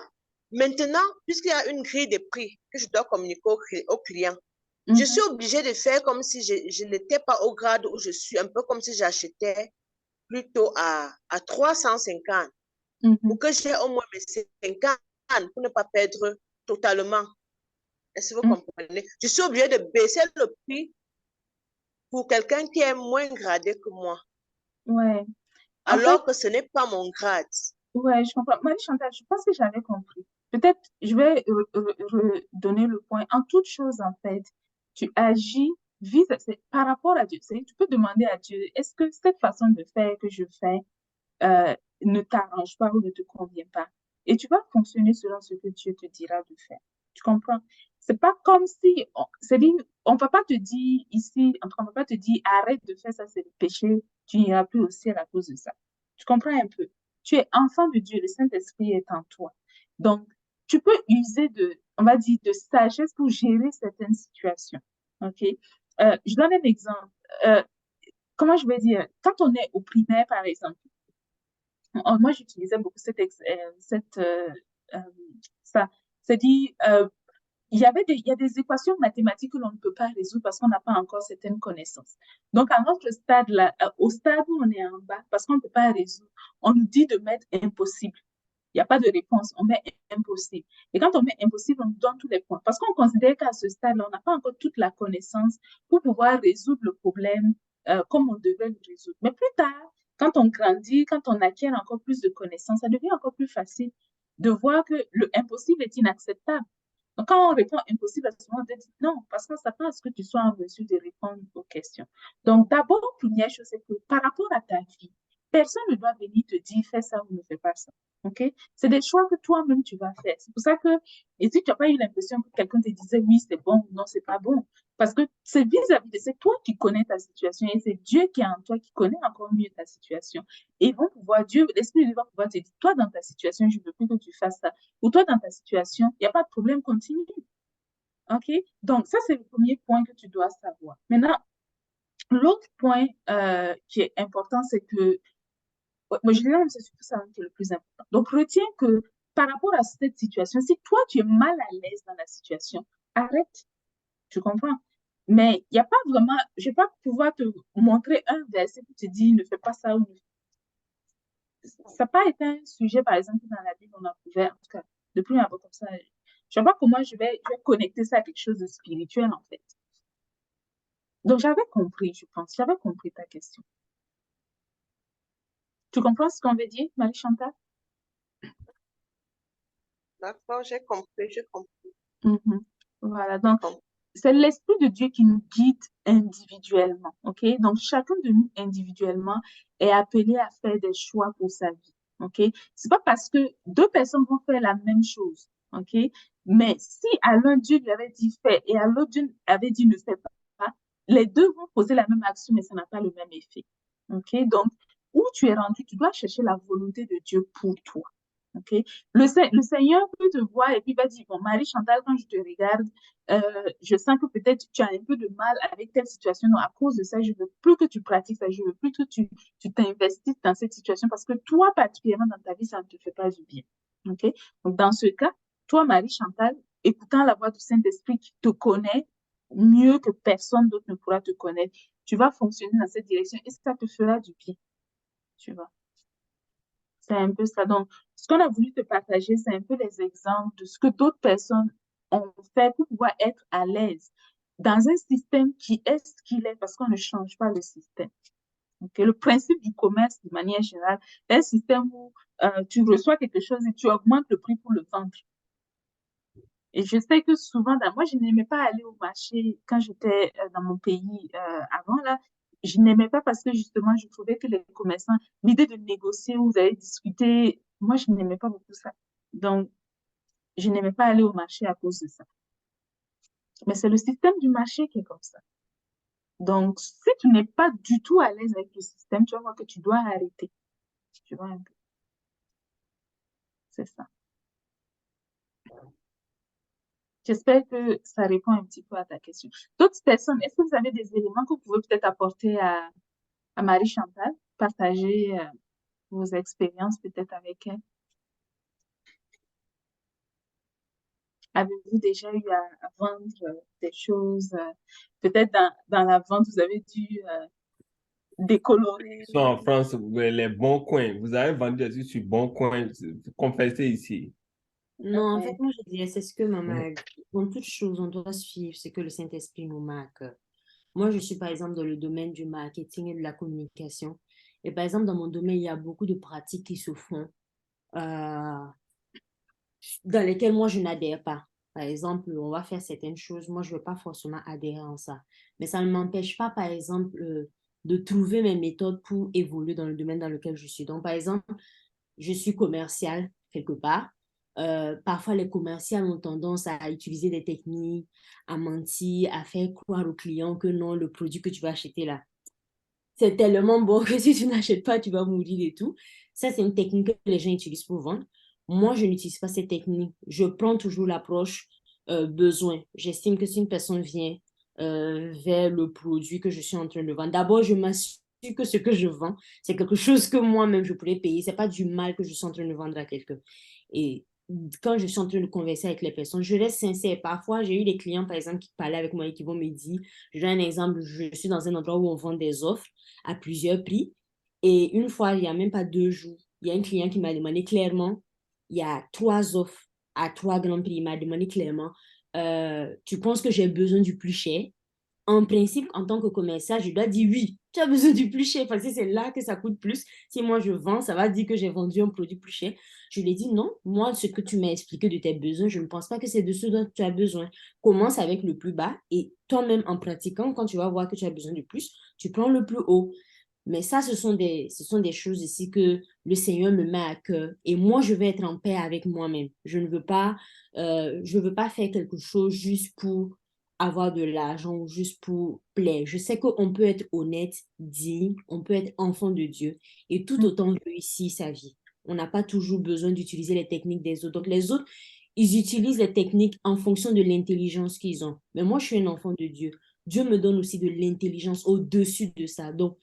maintenant, puisqu'il y a une grille de prix que je dois communiquer au client, je Mhm. suis obligée de faire comme si je n'étais pas au grade où je suis, un peu comme si j'achetais plutôt à 350 Mhm. pour que j'ai au moins mes 50 pour ne pas perdre totalement. Est-ce que vous Mhm. comprenez? Je suis obligée de baisser le prix pour quelqu'un qui est moins gradé que moi, Ouais. En fait, alors que ce n'est pas mon grade. ouais, je comprends. Marie-Chantal, je pense que j'avais compris. Peut-être, je vais redonner le point. En toute chose, en fait, tu agis par rapport à Dieu. Tu peux demander à Dieu, est-ce que cette façon de faire que je fais ne t'arrange pas ou ne te convient pas? Et tu vas fonctionner selon ce que Dieu te dira de faire. Tu comprends? C'est pas comme si, on va pas te dire ici, on va pas te dire arrête de faire ça, c'est le péché, tu n'iras plus au ciel à cause de ça. Tu comprends un peu? Tu es enfant de Dieu, le Saint-Esprit est en toi. Donc, tu peux user on va dire, de sagesse pour gérer certaines situations. OK? Je donne un exemple. Euh, Comment je vais dire? Quand on est au primaire, par exemple, moi, j'utilisais beaucoup euh, ça. C'est-à-dire, il y a des équations mathématiques que l'on ne peut pas résoudre parce qu'on n'a pas encore certaines connaissances. Donc, à notre stade, là, au stade où on est en bas, parce qu'on ne peut pas résoudre, on nous dit de mettre impossible. Il n'y a pas de réponse, on met impossible. Et quand on met impossible, on nous donne tous les points. Parce qu'on considère qu'à ce stade-là, on n'a pas encore toute la connaissance pour pouvoir résoudre le problème comme on devrait le résoudre. Mais plus tard, quand on grandit, quand on acquiert encore plus de connaissances, ça devient encore plus facile de voir que le impossible est inacceptable. Donc, quand on répond impossible, à ce moment, on dit non, parce qu'on s'attend à ce que tu sois en mesure de répondre aux questions. Donc, d'abord, première chose, c'est que par rapport à ta vie, personne ne doit venir te dire fais ça ou ne fais pas ça. OK? C'est des choix que toi-même tu vas faire. C'est pour ça que, et si tu n'as pas eu l'impression que quelqu'un te disait oui, c'est bon ou non, c'est pas bon. Parce que c'est vis-à-vis de c'est toi qui connais ta situation et c'est Dieu qui est en toi qui connaît encore mieux ta situation. Et ils vont pouvoir, l'Esprit de Dieu va pouvoir te dire, toi dans ta situation, je veux plus que tu fasses ça. Ou toi dans ta situation, il n'y a pas de problème, continue. OK? Donc, ça, c'est le premier point que tu dois savoir. Maintenant, l'autre point qui est important, c'est que moi, je dirais même c'est surtout ça qui est le plus important. Donc, retiens que par rapport à cette situation, si toi, tu es mal à l'aise dans la situation, arrête. Tu comprends? Mais il n'y a pas vraiment, je ne vais pas pouvoir te montrer un verset qui te dit ne fais pas ça ou ne ça n'a pas été un sujet, par exemple, dans la Bible, on a couvert, en tout cas, de plus en plus comme ça. Je ne sais pas comment je vais connecter ça à quelque chose de spirituel, en fait. Donc, j'avais compris, je pense. J'avais compris ta question. Tu comprends ce qu'on veut dire, Marie-Chantal? D'accord, j'ai compris, j'ai compris, Mhm. Voilà. j'ai Donc, compris. c'est l'Esprit de Dieu qui nous guide individuellement. OK? Donc, chacun de nous individuellement est appelé à faire des choix pour sa vie. OK? C'est pas parce que deux personnes vont faire la même chose. OK? Mais si à l'un Dieu lui avait dit fais et à l'autre Dieu avait dit ne fais pas, les deux vont poser la même action, mais ça n'a pas le même effet. OK? Donc, où tu es rendu, tu dois chercher la volonté de Dieu pour toi. OK? Le Seigneur peut te voir et puis va dire, bon, Marie-Chantal, quand je te regarde, je sens que peut-être tu as un peu de mal avec telle situation. Donc, à cause de ça, je veux plus que tu pratiques ça. Je veux plus que tu t'investisses dans cette situation parce que toi, particulièrement dans ta vie, ça ne te fait pas du bien. OK? Donc, dans ce cas, toi, Marie-Chantal, écoutant la voix du Saint-Esprit qui te connaît mieux que personne d'autre ne pourra te connaître, tu vas fonctionner dans cette direction et ça te fera du bien. tu vois. C'est un peu ça. Donc, ce qu'on a voulu te partager, c'est un peu les exemples de ce que d'autres personnes ont fait pour pouvoir être à l'aise dans un système qui est ce qu'il est parce qu'on ne change pas le système. Okay? Le principe du commerce, de manière générale, est un système où tu reçois quelque chose et tu augmentes le prix pour le vendre. Et je sais que souvent, moi, je n'aimais pas aller au marché quand j'étais dans mon pays avant, là. Je n'aimais pas parce que justement, je trouvais que les commerçants, l'idée de négocier où vous allez discuter, moi, je n'aimais pas beaucoup ça. Donc, je n'aimais pas aller au marché à cause de ça. Mais c'est le système du marché qui est comme ça. Donc, si tu n'es pas du tout à l'aise avec le système, tu vas voir que tu dois arrêter. Tu vois un peu. C'est ça. J'espère que ça répond un petit peu à ta question. D'autres personnes, est-ce que vous avez des éléments que vous pouvez peut-être apporter à Marie-Chantal, partager vos expériences peut-être avec elle? Avez-vous déjà eu à vendre des choses? Peut-être dans la vente, vous avez dû décolorer. Sont en France, les bons coins. Vous avez vendu des trucs sur bon coin. Confessez ici. Non, en fait, Ouais. moi, je dirais, c'est ce que maman a dit. Dans toute chose, on doit suivre ce que le Saint-Esprit nous marque. Moi, je suis par exemple dans le domaine du marketing et de la communication. Et par exemple, dans mon domaine, il y a beaucoup de pratiques qui se font euh, dans lesquelles moi, je n'adhère pas. Par exemple, on va faire certaines choses, moi, je ne veux pas forcément adhérer à ça. Mais ça ne m'empêche pas, par exemple, de trouver mes méthodes pour évoluer dans le domaine dans lequel je suis. Donc, par exemple, je suis commerciale quelque part. Parfois, les commerciales ont tendance à utiliser des techniques, à mentir, à faire croire aux clients que non, le produit que tu vas acheter là, c'est tellement bon que si tu n'achètes pas, tu vas mourir et tout. Ça, c'est une technique que les gens utilisent pour vendre. Moi, je n'utilise pas cette technique. Je prends toujours l'approche besoin. J'estime que si une personne vient vers le produit que je suis en train de vendre, d'abord, je m'assure que ce que je vends, c'est quelque chose que moi-même je pourrais payer. C'est pas du mal que je suis en train de vendre à quelqu'un. Et quand je suis en train de converser avec les personnes, je reste sincère. Parfois, j'ai eu des clients, par exemple, qui parlaient avec moi et qui vont me dire, je donne un exemple, je suis dans un endroit où on vend des offres à plusieurs prix. Et une fois, il n'y a même pas 2 jours, il y a un client qui m'a demandé clairement, il y a 3 offres à 3 grands prix. Il m'a demandé clairement, tu penses que j'ai besoin du plus cher? En principe, en tant que commercial, je dois dire oui, tu as besoin du plus cher parce que c'est là que ça coûte plus. Si moi je vends, ça va dire que j'ai vendu un produit plus cher. Je lui ai dit non, moi, ce que tu m'as expliqué de tes besoins, je ne pense pas que c'est de ce dont tu as besoin. Commence avec le plus bas et toi-même en pratiquant, quand tu vas voir que tu as besoin de plus, tu prends le plus haut. Mais ça, ce sont des choses ici que le Seigneur me met à cœur. Et moi, je vais être en paix avec moi-même. Je veux pas faire quelque chose juste pour avoir de l'argent ou juste pour plaire. Je sais qu'on peut être honnête, digne, on peut être enfant de Dieu et tout autant réussir sa vie. On n'a pas toujours besoin d'utiliser les techniques des autres. Donc, les autres, ils utilisent les techniques en fonction de l'intelligence qu'ils ont. Mais moi, je suis un enfant de Dieu. Dieu me donne aussi de l'intelligence au-dessus de ça. Donc,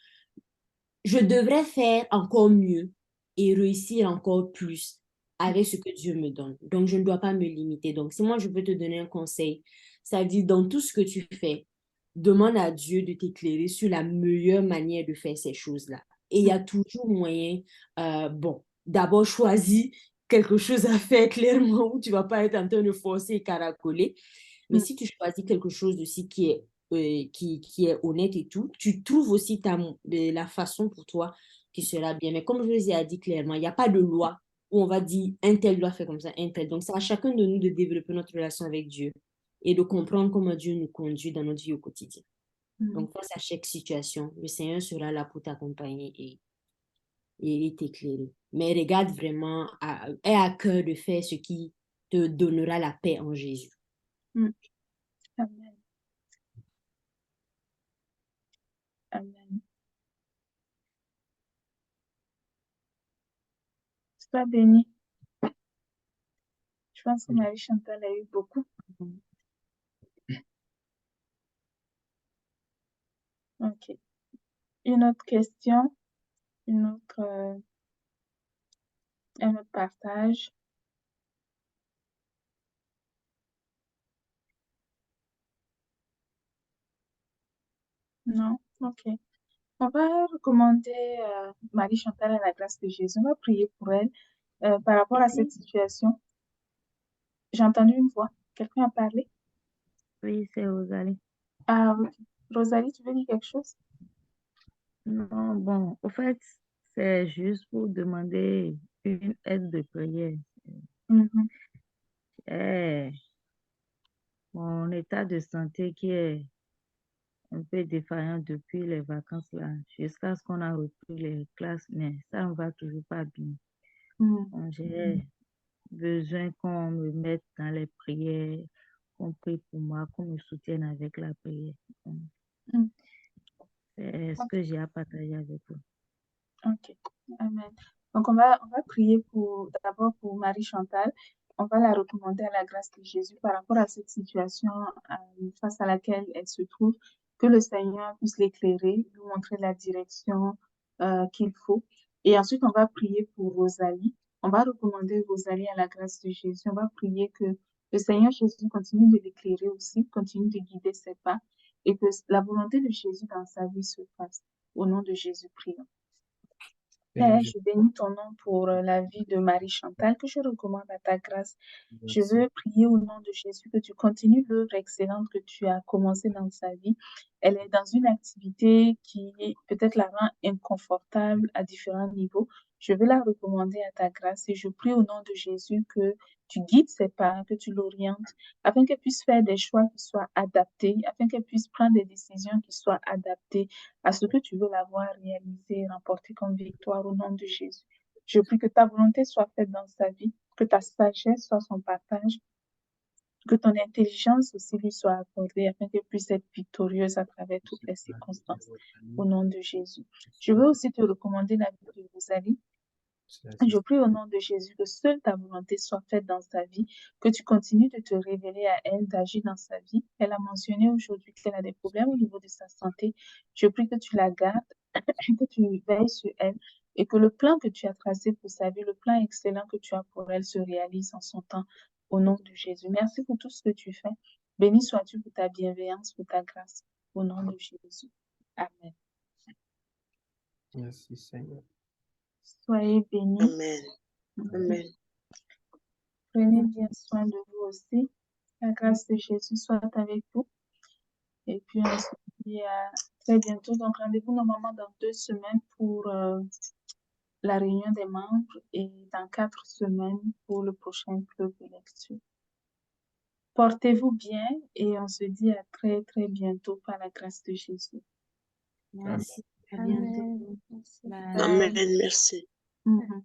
je devrais faire encore mieux et réussir encore plus avec ce que Dieu me donne. Donc, je ne dois pas me limiter. Donc, si moi, je peux te donner un conseil, ça dit dans tout ce que tu fais, demande à Dieu de t'éclairer sur la meilleure manière de faire ces choses-là. Et il y a toujours moyen, d'abord choisis quelque chose à faire clairement où tu ne vas pas être en train de forcer et caracoler. Mais si tu choisis quelque chose aussi qui est honnête et tout, tu trouves aussi la façon pour toi qui sera bien. Mais comme je vous ai dit clairement, il n'y a pas de loi où on va dire un tel doit faire comme ça, un tel. Donc, c'est à chacun de nous de développer notre relation avec Dieu et de comprendre comment Dieu nous conduit dans notre vie au quotidien. Donc, face à chaque situation, le Seigneur sera là pour t'accompagner et t'éclairer. Mais regarde vraiment, aie à cœur de faire ce qui te donnera la paix en Jésus. Amen. Amen. Sois béni. Je pense que Marie-Chantal a eu beaucoup. OK. Une autre question, un autre partage. Non? OK. On va recommander Marie-Chantal à la grâce de Jésus. On va prier pour elle par rapport à cette situation. J'ai entendu une voix. Quelqu'un a parlé? Oui, c'est Rosalie. Ah, ok. Rosalie, tu veux dire quelque chose? Non, bon, au fait, c'est juste pour demander une aide de prière. Mhm. Eh, mon état de santé qui est un peu défaillant depuis les vacances là, jusqu'à ce qu'on a repris les classes, mais ça ne va toujours pas bien. Mhm. Donc, j'ai besoin qu'on me mette dans les prières, qu'on prie pour moi, qu'on me soutienne avec la prière. Donc, Mhm. c'est ce que j'ai à partager avec vous. Ok, amen. Donc, on va prier d'abord pour Marie-Chantal. On va la recommander à la grâce de Jésus par rapport à cette situation face à laquelle elle se trouve, que le Seigneur puisse l'éclairer, lui montrer la direction qu'il faut. Et ensuite, on va prier pour Rosalie. On va recommander Rosalie à la grâce de Jésus. On va prier que le Seigneur Jésus continue de l'éclairer aussi, continue de guider ses pas et que la volonté de Jésus dans sa vie se fasse. Au nom de Jésus, prions. Père, je bénis ton nom pour la vie de Marie-Chantal que je recommande à ta grâce. Je veux prier au nom de Jésus que tu continues l'œuvre excellente que tu as commencée dans sa vie. Elle est dans une activité qui peut-être la rend inconfortable à différents niveaux. Je veux la recommander à ta grâce et je prie au nom de Jésus que tu guides ses pas, que tu l'orientes, afin qu'elle puisse faire des choix qui soient adaptés, afin qu'elle puisse prendre des décisions qui soient adaptées à ce que tu veux la voir réaliser et remporter comme victoire au nom de Jésus. Je prie que ta volonté soit faite dans sa vie, que ta sagesse soit son partage, que ton intelligence aussi lui soit accordée afin qu'elle puisse être victorieuse à travers toutes les circonstances au nom de Jésus. Je veux aussi te recommander la vie de Rosalie. Je prie au nom de Jésus que seule ta volonté soit faite dans sa vie, que tu continues de te révéler à elle, d'agir dans sa vie. Elle a mentionné aujourd'hui qu'elle a des problèmes au niveau de sa santé. Je prie que tu la gardes, que tu veilles sur elle et que le plan que tu as tracé pour sa vie, le plan excellent que tu as pour elle se réalise en son temps au nom de Jésus. Merci pour tout ce que tu fais. Béni sois-tu pour ta bienveillance, pour ta grâce au nom de Jésus. Amen. Merci Seigneur. Soyez bénis. Amen. Amen. Prenez bien soin de vous aussi. La grâce de Jésus soit avec vous. Et puis, on se dit à très bientôt. Donc, rendez-vous normalement dans 2 semaines pour la réunion des membres et dans 4 semaines pour le prochain club de lecture. Portez-vous bien et on se dit à très, très bientôt par la grâce de Jésus. Merci. À Amen. bientôt. Bye. Amen. Merci. Mhm.